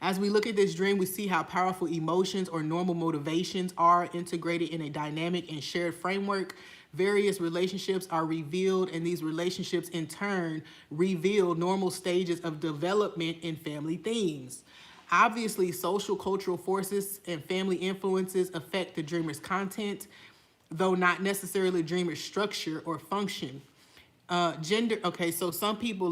As we look at this dream, we see how powerful emotions or normal motivations are integrated in a dynamic and shared framework. Various relationships are revealed, and these relationships in turn reveal normal stages of development in family themes. Obviously, social cultural forces and family influences affect the dreamer's content, though not necessarily dreamer's structure or function. Gender, okay, so some people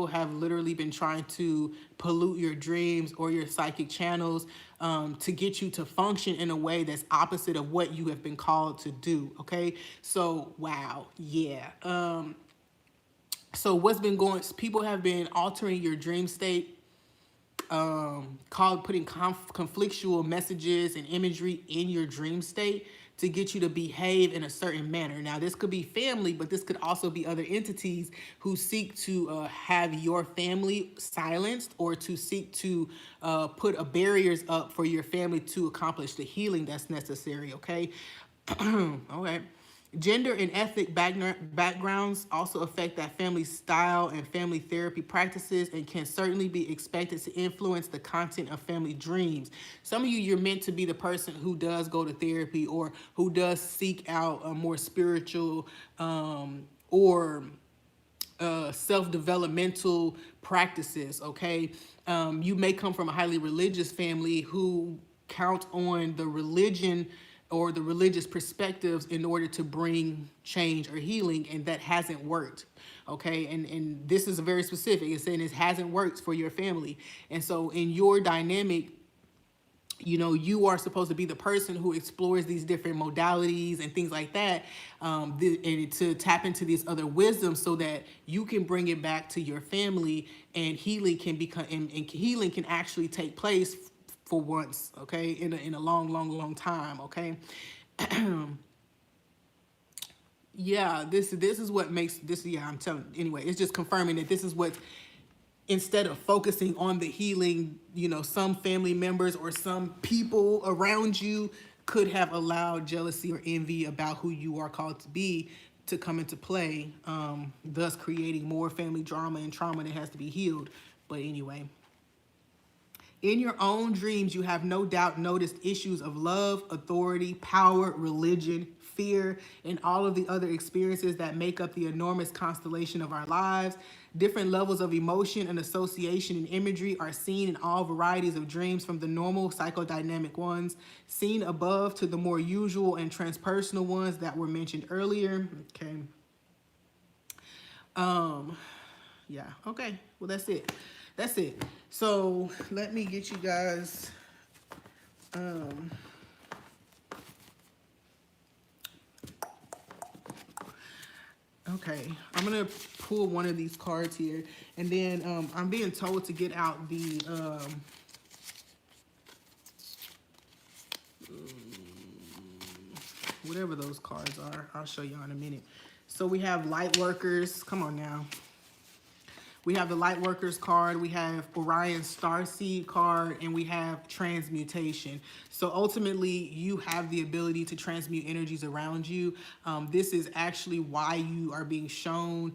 have literally been trying to pollute your dreams or your psychic channels to get you to function in a way that's opposite of what you have been called to do, okay? So, wow, yeah. So what's been going, people have been altering your dream state, putting conflictual messages and imagery in your dream state to get you to behave in a certain manner. Now, this could be family, but this could also be other entities who seek to have your family silenced, or to seek to put barriers up for your family to accomplish the healing that's necessary, okay? Okay. Gender and ethnic backgrounds also affect that family style and family therapy practices, and can certainly be expected to influence the content of family dreams. Some of you, you're meant to be the person who does go to therapy, or who does seek out a more spiritual or self-developmental practices. Okay, you may come from a highly religious family who count on the religion or the religious perspectives in order to bring change or healing, and that hasn't worked. Okay, and this is very specific. It's saying it hasn't worked for your family, and so in your dynamic, you know, you are supposed to be the person who explores these different modalities and things like that, and to tap into these other wisdoms, so that you can bring it back to your family, and healing can become, and healing can actually take place for once. Okay, in a long time. Okay. Yeah, this is what makes this. Yeah, I'm telling. Anyway, it's just confirming that this is what, instead of focusing on the healing, you know, some family members or some people around you could have allowed jealousy or envy about who you are called to be to come into play, thus creating more family drama and trauma that has to be healed. But anyway, in your own dreams, you have no doubt noticed issues of love, authority, power, religion, fear, and all of the other experiences that make up the enormous constellation of our lives. Different levels of emotion and association and imagery are seen in all varieties of dreams, from the normal psychodynamic ones seen above to the more usual and transpersonal ones that were mentioned earlier. Okay. Yeah, okay. Well, that's it. That's it. So let me get you guys okay, I'm gonna pull one of these cards here, and then I'm being told to get out the whatever those cards are. I'll show you in a minute. So we have light workers. Come on now. We have the light workers card, we have Orion StarSeed card, and we have transmutation. So ultimately, you have the ability to transmute energies around you. This is actually why you are being shown.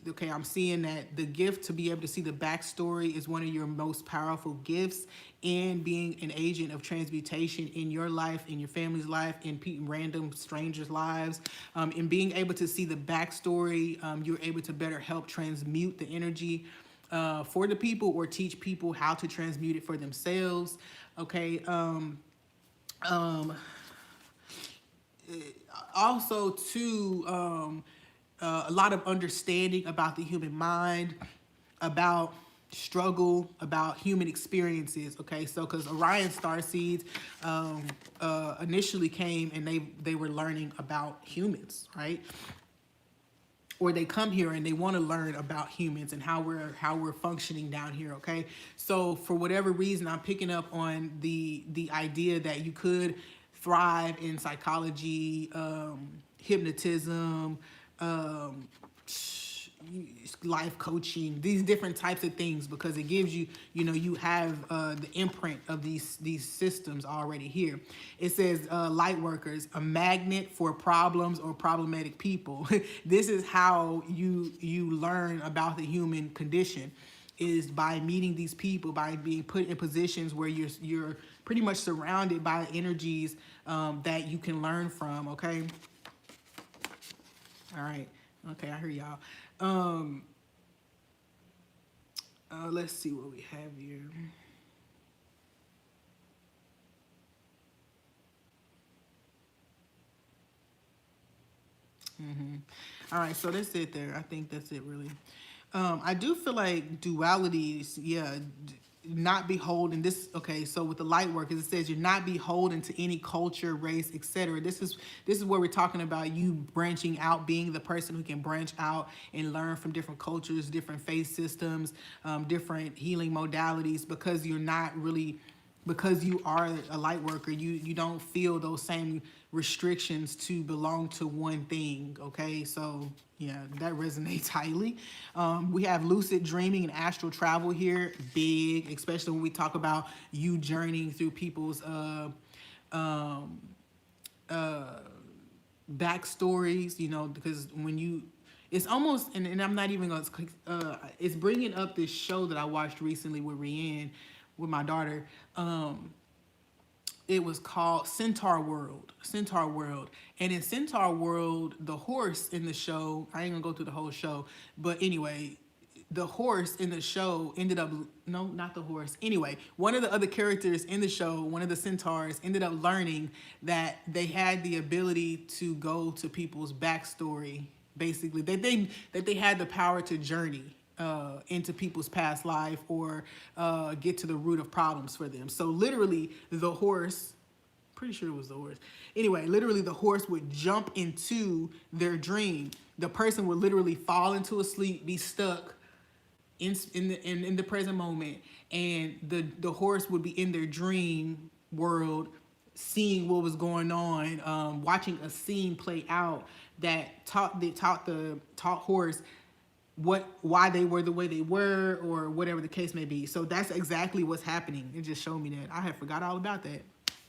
Okay, I'm seeing that the gift to be able to see the backstory is one of your most powerful gifts, and being an agent of transmutation in your life, in your family's life, in random strangers' lives, and being able to see the backstory, you're able to better help transmute the energy for the people, or teach people how to transmute it for themselves. Okay. Also, too, a lot of understanding about the human mind, about struggle, about human experiences. Okay, so because Orion starseeds initially came, and they were learning about humans, right? Or they come here and they want to learn about humans and how we're functioning down here. Okay, so for whatever reason, I'm picking up on the idea that you could thrive in psychology, hypnotism, life coaching, these different types of things, because it gives you, you know, you have the imprint of these systems already here. It says light workers, a magnet for problems or problematic people. This is how you learn about the human condition, is by meeting these people, by being put in positions where you're pretty much surrounded by energies that you can learn from. Okay. All right. Okay, I hear y'all. Let's see what we have here. All right, so that's it there. I think that's it, really. I do feel like dualities, yeah, not beholden. This, okay, so with the light workers, it says you're not beholden to any culture, race, etc. This is where we're talking about you branching out, being the person who can branch out and learn from different cultures, different faith systems, different healing modalities, because you're not really, because you are a light worker, you don't feel those same restrictions to belong to one thing. Okay, so yeah, that resonates highly. We have lucid dreaming and astral travel here, big, especially when we talk about you journeying through people's backstories, you know, because when you, it's almost, and I'm not even going to, it's bringing up this show that I watched recently with Rianne, with my daughter. It was called Centaur World. Centaur World. And in Centaur World, the horse in the show, I ain't gonna go through the whole show, but anyway, the horse in the show ended up, no, not the horse. Anyway, one of the other characters in the show, one of the centaurs, ended up learning that they had the ability to go to people's backstory, basically, that they had the power to journey into people's past life, or get to the root of problems for them. So literally the horse, pretty sure it was the horse. Anyway, literally the horse would jump into their dream. The person would literally fall into a sleep, be stuck in the present moment, and the horse would be in their dream world, seeing what was going on, watching a scene play out that taught the horse why they were the way they were, or whatever the case may be. So that's exactly what's happening. It just showed me that. I had forgot all about that.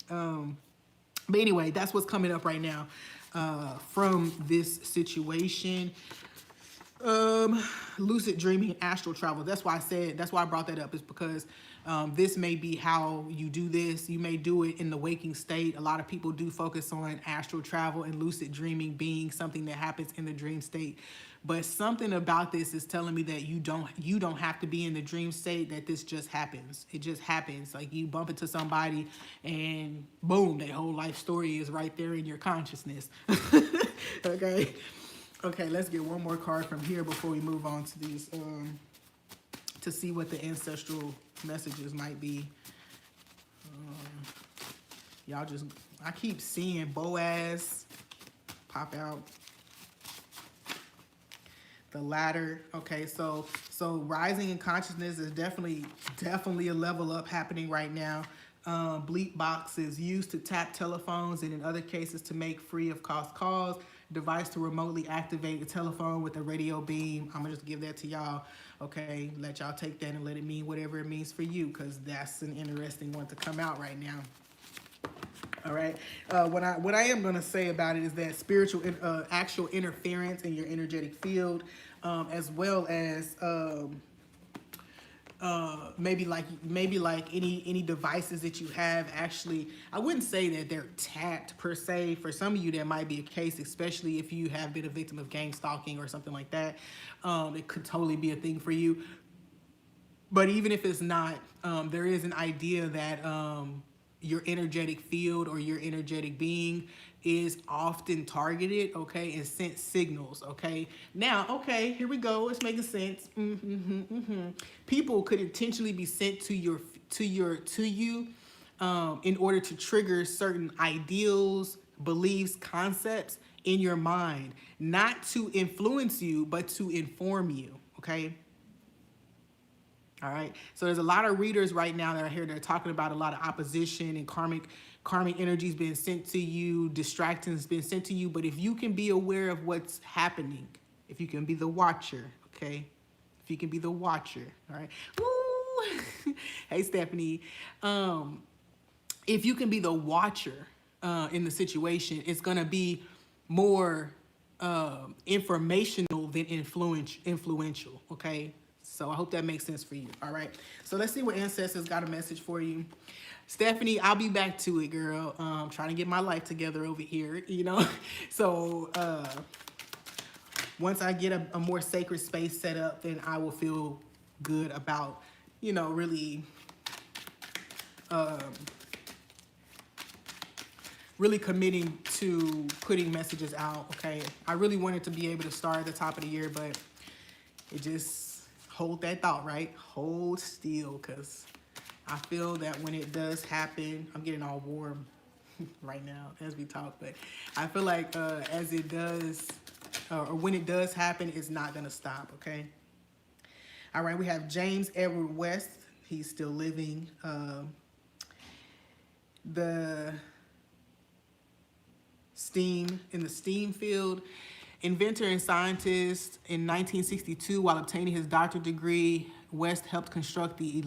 But anyway, that's what's coming up right now from this situation. Lucid dreaming, astral travel. That's why I brought that up, is because this may be how you do this. You may do it in the waking state. A lot of people do focus on astral travel and lucid dreaming being something that happens in the dream state. But something about this is telling me that you don't have to be in the dream state, that this just happens. It just happens. Like you bump into somebody and boom, their whole life story is right there in your consciousness. Okay. Okay, let's get one more card from here before we move on to these, to see what the ancestral messages might be. Y'all just, I keep seeing Boaz pop out. The ladder. Okay, so rising in consciousness is definitely a level up happening right now. Bleep box is used to tap telephones, and in other cases to make free of cost calls. Device to remotely activate the telephone with a radio beam. I'm gonna just give that to y'all. Okay, let y'all take that and let it mean whatever it means for you, because that's an interesting one to come out right now. All right. What I am gonna say about it is that spiritual, actual interference in your energetic field, as well as maybe like any devices that you have. Actually, I wouldn't say that they're tapped per se. For some of you, that might be a case, especially if you have been a victim of gang stalking or something like that. It could totally be a thing for you. But even if it's not, there is an idea that your energetic field or your energetic being is often targeted, okay, and sent signals, okay? Now, okay, here we go. It's making sense. People could intentionally be sent to you in order to trigger certain ideals, beliefs, concepts in your mind, not to influence you, but to inform you, okay? All right. So there's a lot of readers right now that are here that are talking about a lot of opposition and karmic energies being sent to you, distractions being sent to you. But if you can be aware of what's happening, if you can be the watcher, okay? If you can be the watcher, all right? Woo! Hey, Stephanie. If you can be the watcher in the situation, it's going to be more informational than influential, okay? So I hope that makes sense for you. All right. So let's see what ancestors got a message for you. Stephanie, I'll be back to it, girl. Trying to get my life together over here, you know. So once I get a more sacred space set up, then I will feel good about, you know, really committing to putting messages out, okay? I really wanted to be able to start at the top of the year, but it just... hold that thought, right? Hold still, because I feel that when it does happen, I'm getting all warm right now as we talk, but I feel like as it does, or when it does happen, it's not going to stop, okay? All right, we have James Edward West. He's still living. The STEAM field. Inventor and scientist. In 1962, while obtaining his doctorate degree, West helped construct the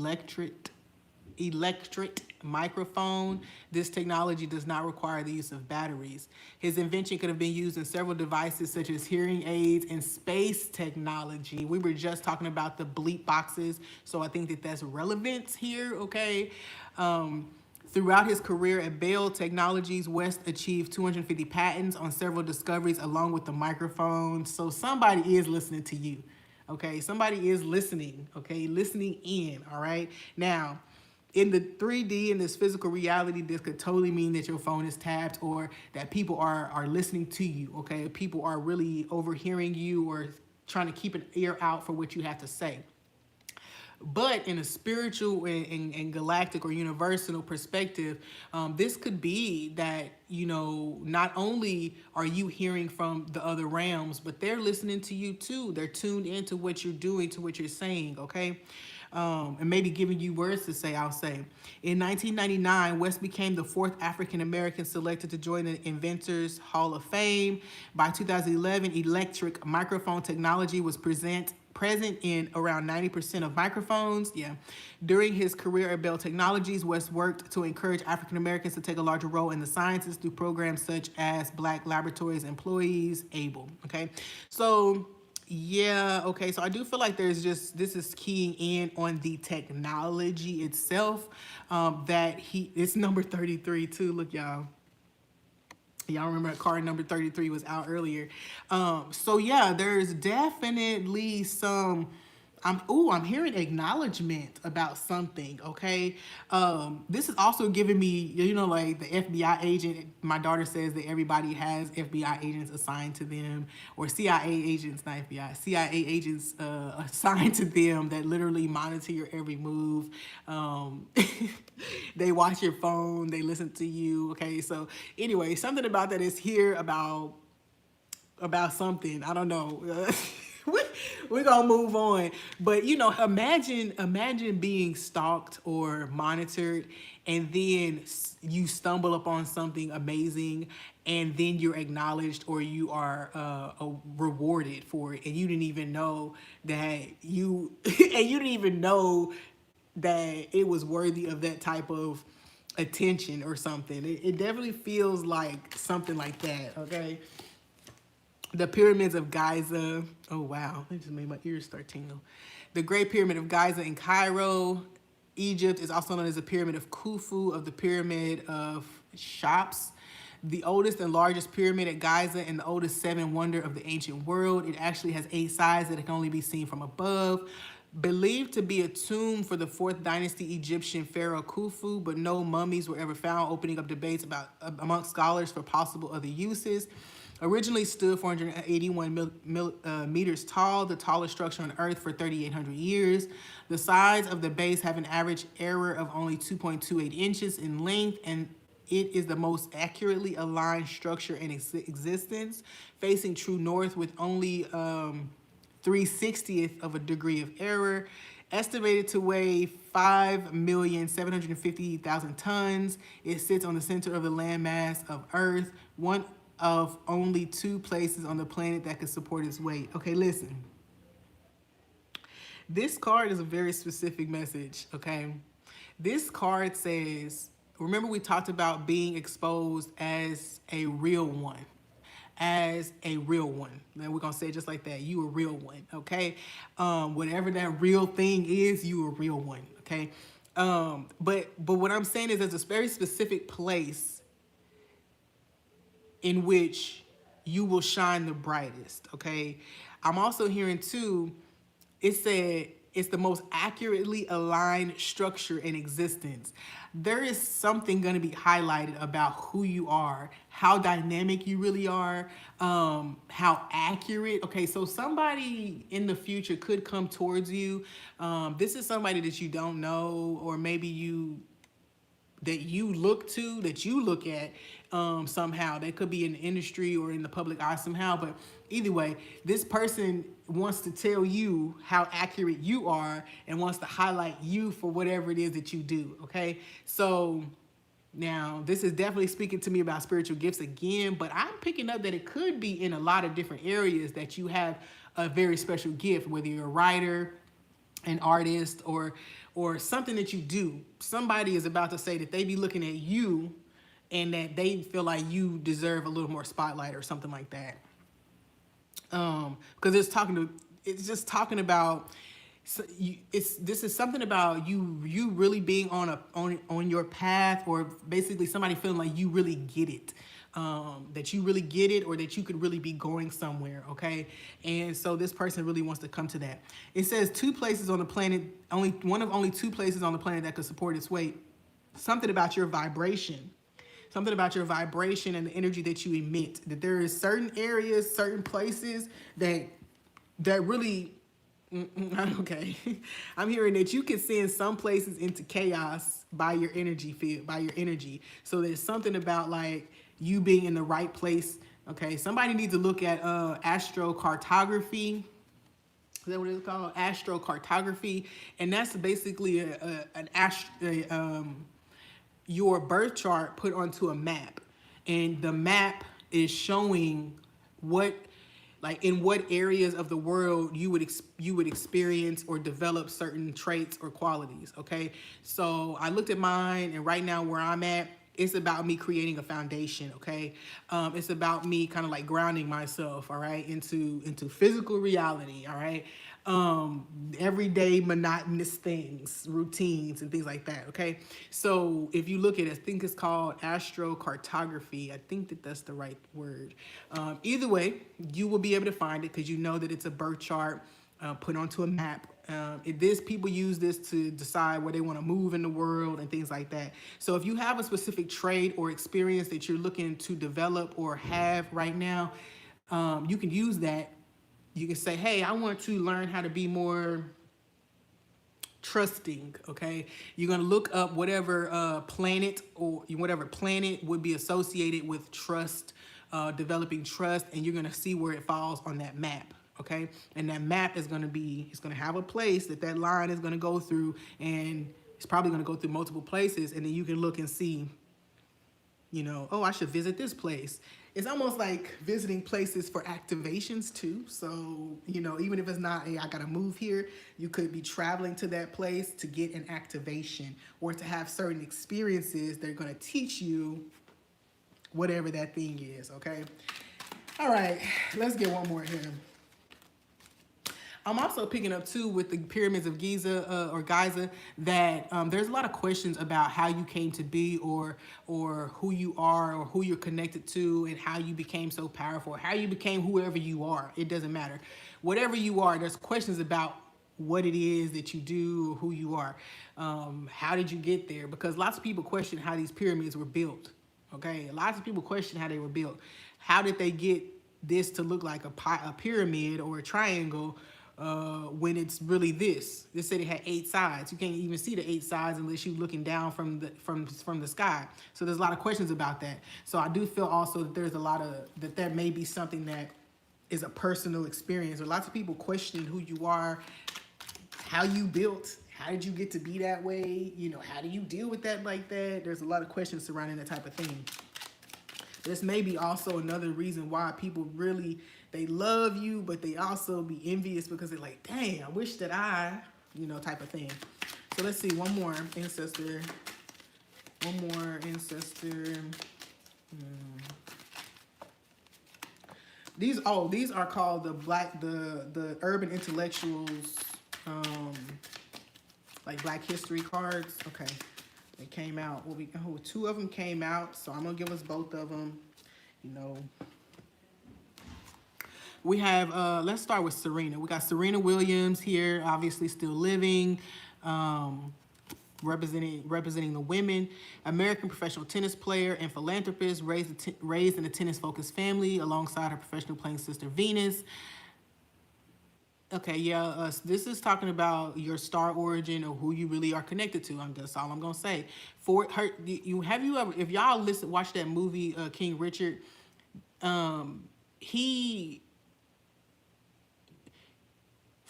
electric microphone. This technology does not require the use of batteries. His invention could have been used in several devices such as hearing aids and space technology. We were just talking about the bleep boxes, so I think that that's relevant here, okay? Throughout his career at Bell Technologies, West achieved 250 patents on several discoveries along with the microphone. So somebody is listening to you, okay? Somebody is listening, okay? Listening in, all right? Now, in the 3D, in this physical reality, this could totally mean that your phone is tapped or that people are listening to you, okay? People are really overhearing you or trying to keep an ear out for what you have to say. But in a spiritual and galactic or universal perspective, this could be that, you know, not only are you hearing from the other realms, but they're listening to you too. They're tuned into what you're doing, to what you're saying, okay? And maybe giving you words to say, I'll say. In 1999, West became the 4th African-American selected to join the Inventors Hall of Fame. By 2011, electric microphone technology was present in around 90% of microphones. Yeah. During his career at Bell Technologies, West worked to encourage African Americans to take a larger role in the sciences through programs such as Black Laboratories Employees ABLE. Okay. So yeah, okay. So I do feel like this is keying in on the technology itself. It's number 33 too. Look, y'all. Y'all remember card number 33 was out earlier. So yeah, there's definitely some, I'm hearing acknowledgement about something, okay? This is also giving me, you know, like the FBI agent. My daughter says that everybody has FBI agents assigned to them, or CIA agents, not FBI, CIA agents assigned to them that literally monitor your every move. They watch your phone, they listen to you, okay? So anyway, something about that is here about something, I don't know. We're gonna move on, but you know, imagine being stalked or monitored, and then you stumble upon something amazing, and then you're acknowledged or you are rewarded for it, and you didn't even know that that it was worthy of that type of attention or something. It definitely feels like something like that, okay? The Pyramids of Giza. Oh, wow. That just made my ears start tingling. The Great Pyramid of Giza in Cairo, Egypt, is also known as the Pyramid of Khufu, of the Pyramid of Shops. The oldest and largest pyramid at Giza and the oldest 7 wonder of the ancient world. It actually has 8 sides that can only be seen from above. Believed to be a tomb for the 4th dynasty Egyptian pharaoh Khufu, but no mummies were ever found, opening up debates amongst scholars for possible other uses. Originally stood 481 meters tall, the tallest structure on Earth for 3,800 years. The sides of the base have an average error of only 2.28 inches in length, and it is the most accurately aligned structure in existence, facing true north with only 3/60th of a degree of error. Estimated to weigh 5,750,000 tons. It sits on the center of the landmass of Earth, one of only 2 places on the planet that could support its weight. Okay, listen. This card is a very specific message, okay? This card says, remember we talked about being exposed as a real one. As a real one. And we're going to say it just like that. You a real one, okay? Whatever that real thing is, you a real one, okay? But what I'm saying is there's a very specific place in which you will shine the brightest, okay? I'm also hearing too, it said it's the most accurately aligned structure in existence. There is something going to be highlighted about who you are, how dynamic you really are, how accurate. Okay, so somebody in the future could come towards you. This is somebody that you don't know, or maybe that you look at somehow. They could be in the industry or in the public eye somehow, but either way, this person wants to tell you how accurate you are and wants to highlight you for whatever it is that you do, okay? So now this is definitely speaking to me about spiritual gifts again, but I'm picking up that it could be in a lot of different areas that you have a very special gift, whether you're a writer, an artist, or something that you do. Somebody is about to say that they be looking at you and that they feel like you deserve a little more spotlight or something like that. Because it's just talking about, this is something about you really being on your path, or basically somebody feeling like you really get it, that you really get it, or that you could really be going somewhere. Okay, and so this person really wants to come to that. It says two places on the planet, only two places on the planet that could support its weight. Something about your vibration. Something about your vibration and the energy that you emit. That there is certain areas, certain places that really, okay. I'm hearing that you can send some places into chaos by your energy field, by your energy. So there's something about like you being in the right place. Okay, somebody needs to look at astrocartography. Is that what it's called? Astrocartography, and that's basically your birth chart put onto a map, and the map is showing what, like, in what areas of the world you would experience or develop certain traits or qualities. Okay, so I looked at mine, and right now where I'm at, it's about me creating a foundation. Okay, it's about me kind of like grounding myself, all right, into physical reality. All right, everyday monotonous things, routines, and things like that. Okay, so if you look at it, I think it's called astrocartography. I think that's the right word. Either way, you will be able to find it because you know that it's a birth chart put onto a map. People use this to decide where they want to move in the world and things like that. So if you have a specific trait or experience that you're looking to develop or have right now, you can use that. You can say, hey, I want to learn how to be more trusting. Okay, you're going to look up whatever planet would be associated with trust, developing trust, and you're going to see where it falls on that map. Okay, and that map is going to have a place that line is going to go through, and it's probably going to go through multiple places, and then you can look and see, oh, I should visit this place. It's almost like visiting places for activations too. So, even if it's not, hey, I got to move here, you could be traveling to that place to get an activation or to have certain experiences that are going to teach you whatever that thing is. Okay. All right, let's get one more here. I'm also picking up too with the Pyramids of Giza or Giza that there's a lot of questions about how you came to be, or who you are, or who you're connected to, and how you became so powerful, how you became whoever you are. It doesn't matter. Whatever you are, there's questions about what it is that you do, or who you are. How did you get there? Because lots of people question how these pyramids were built. Okay, lots of people question how they were built. How did they get this to look like a pyramid or a triangle? When it's really this. They said it had 8 sides. You can't even see the 8 sides unless you're looking down from the sky. So there's a lot of questions about that. So I do feel also that there's that there may be something that is a personal experience. Or lots of people questioning who you are, how you built, how did you get to be that way? How do you deal with that like that? There's a lot of questions surrounding that type of thing. This may be also another reason why people really, they love you, but they also be envious because they're like, dang, I wish that type of thing. So let's see, one more ancestor. These are called the urban intellectuals, like Black History cards. Okay. They came out. 2 of them came out, so I'm gonna give us both of them. We have. Let's start with Serena. We got Serena Williams here, obviously still living, representing the women. American professional tennis player and philanthropist, raised in a tennis-focused family alongside her professional playing sister Venus. Okay, yeah, this is talking about your star origin or who you really are connected to. That's all I'm gonna say. For her, if y'all watch that movie King Richard,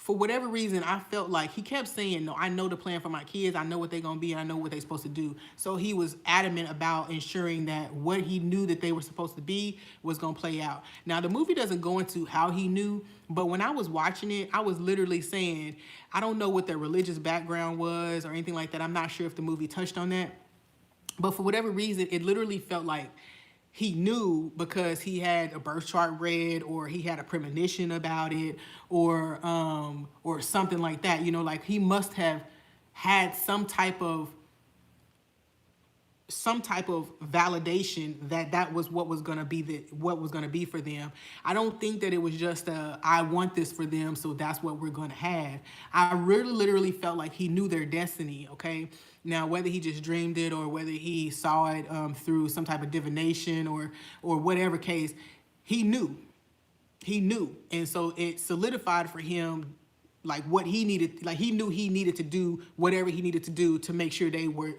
for whatever reason, I felt like he kept saying, no, I know the plan for my kids. I know what they're going to be. And I know what they're supposed to do. So he was adamant about ensuring that what he knew that they were supposed to be was going to play out. Now, the movie doesn't go into how he knew, but when I was watching it, I was literally saying, I don't know what their religious background was or anything like that. I'm not sure if the movie touched on that. But for whatever reason, it literally felt like he knew because he had a birth chart read, or he had a premonition about it, or something like that. You know, like he must have had some type of validation that that was what was going to be what was going to be for them. I don't think that it was just I want this for them, so that's what we're going to have. I really literally felt like he knew their destiny. Okay, now whether he just dreamed it or whether he saw it through some type of divination or whatever case, he knew. And so it solidified for him like what he needed. Like he knew he needed to do whatever he needed to do to make sure they were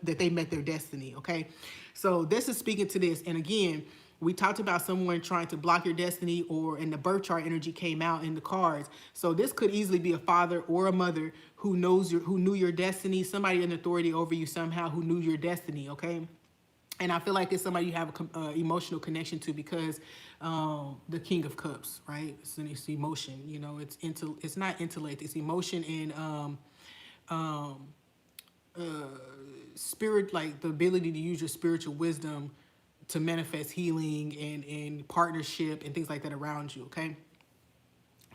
that they met their destiny. Okay, so this is speaking to this. And again, we talked about someone trying to block your destiny, and the birth chart energy came out in the cards. So this could easily be a father or a mother who knew your destiny, somebody in authority over you somehow who knew your destiny. Okay, and I feel like it's somebody you have an emotional connection to, because the King of Cups, right? It's emotion. You know, it's not intellect, it's emotion and spirit, like the ability to use your spiritual wisdom to manifest healing and partnership and things like that around you. Okay,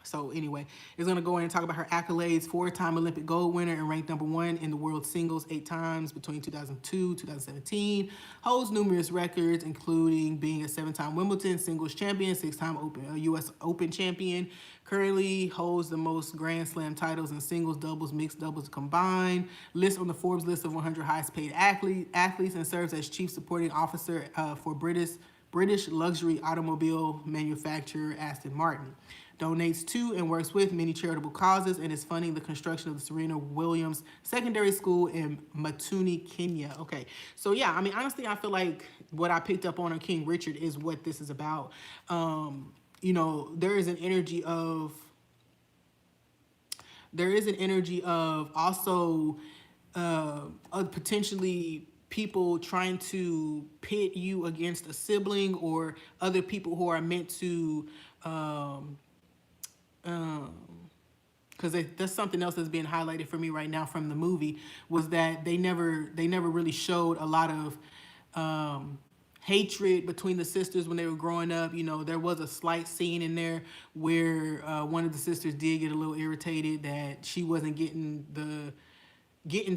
so anyway, it's going to go in and talk about her accolades: 4-time Olympic gold winner and ranked #1 in the world singles 8 times between 2002 2017. Holds numerous records, including being a 7-time Wimbledon singles champion, 6-time US Open champion. Currently holds the most Grand Slam titles in singles, doubles, mixed doubles combined. Lists on the Forbes list of 100 highest paid athletes, and serves as chief supporting officer for British luxury automobile manufacturer Aston Martin. Donates to and works with many charitable causes, and is funding the construction of the Serena Williams Secondary School in Matuni, Kenya. Okay, so yeah, I mean, honestly, I feel like what I picked up on King Richard is what this is about. You know, there is an energy of also potentially people trying to pit you against a sibling or other people who are meant to because that's something else that's being highlighted for me right now from the movie, was that they never really showed a lot of hatred between the sisters when they were growing up. You know, there was a slight scene in there where one of the sisters did get a little irritated that she wasn't getting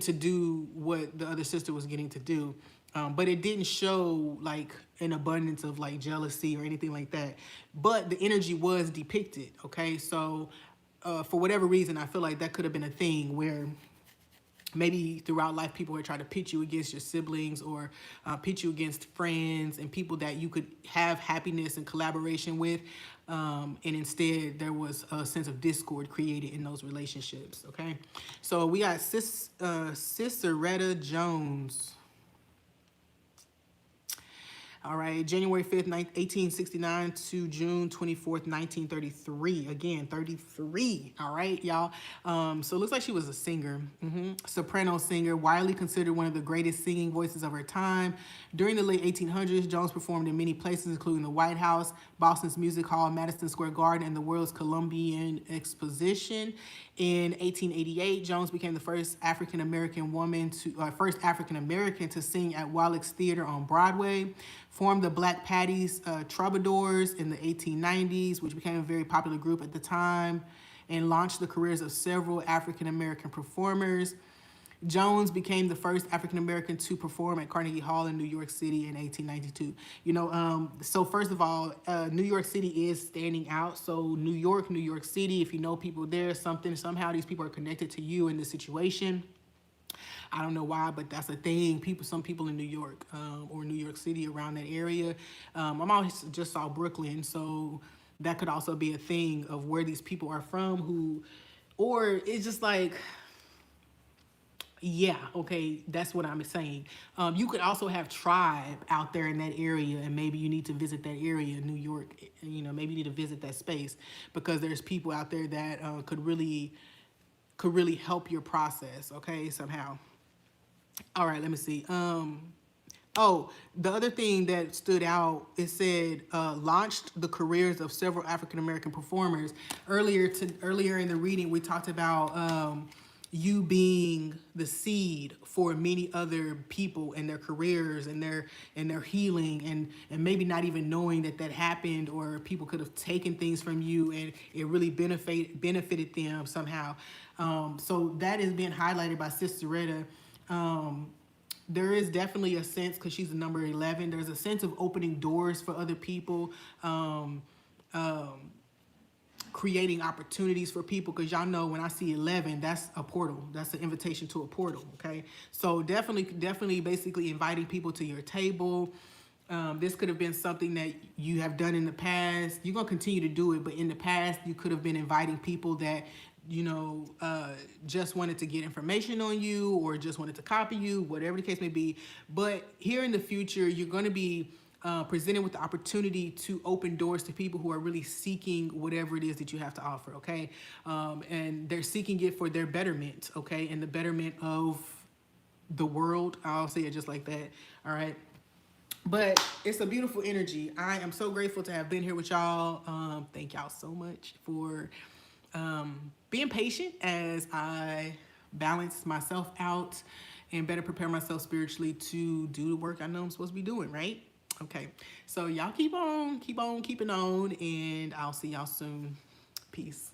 to do what the other sister was getting to do. But it didn't show like an abundance of like jealousy or anything like that. But the energy was depicted. Okay, so for whatever reason, I feel like that could have been a thing where maybe throughout life people are trying to pit you against your siblings, or pit you against friends and people that you could have happiness and collaboration with. And instead there was a sense of discord created in those relationships. Okay, so we got Serena Jones. All right, January 5th, 1869 to June 24th, 1933. Again, 33. All right, y'all. So it looks like she was a singer, soprano singer, widely considered one of the greatest singing voices of her time. During the late 1800s, Jones performed in many places, including the White House, Boston's Music Hall, Madison Square Garden, and the World's Columbian Exposition. In 1888, Jones became the first African-American to sing at Wallack's Theater on Broadway. Formed the Black Patties Troubadours in the 1890s, which became a very popular group at the time, and launched the careers of several African-American performers. Jones became the first African-American to perform at Carnegie Hall in New York City in 1892. You know, so first of all, New York City is standing out. So New York City, if you know people there, somehow these people are connected to you in this situation. I don't know why, but that's a thing. Some people in New York or New York City, around that area. I'm always just saw Brooklyn, so that could also be a thing of where these people are from. Or it's just like, Yeah, okay, that's what I'm saying. You could also have tribe out there in that area, and maybe you need to visit that area, New York. Maybe you need to visit that space because there's people out there that could really help your process. Okay, somehow. All right, let me see. Oh, the other thing that stood out, it said launched the careers of several African American performers. Earlier in the reading, we talked about you being the seed for many other people and their careers and their healing, and maybe not even knowing that that happened, or people could have taken things from you and it really benefited them somehow. So that is being highlighted by Sister Retta. There is definitely a sense, because she's the number 11, there's a sense of opening doors for other people, creating opportunities for people, because y'all know when I see 11, that's a portal. That's an invitation to a portal, okay? So definitely basically inviting people to your table. This could have been something that you have done in the past. You're going to continue to do it, but in the past, you could have been inviting people that, just wanted to get information on you or just wanted to copy you, whatever the case may be. But here in the future, you're going to be presented with the opportunity to open doors to people who are really seeking whatever it is that you have to offer, okay? And they're seeking it for their betterment, okay? And the betterment of the world. I'll say it just like that, all right? But it's a beautiful energy. I am so grateful to have been here with y'all. Thank y'all so much for being patient as I balance myself out and better prepare myself spiritually to do the work I know I'm supposed to be doing, right? Okay, so y'all keep on keeping on, and I'll see y'all soon. Peace.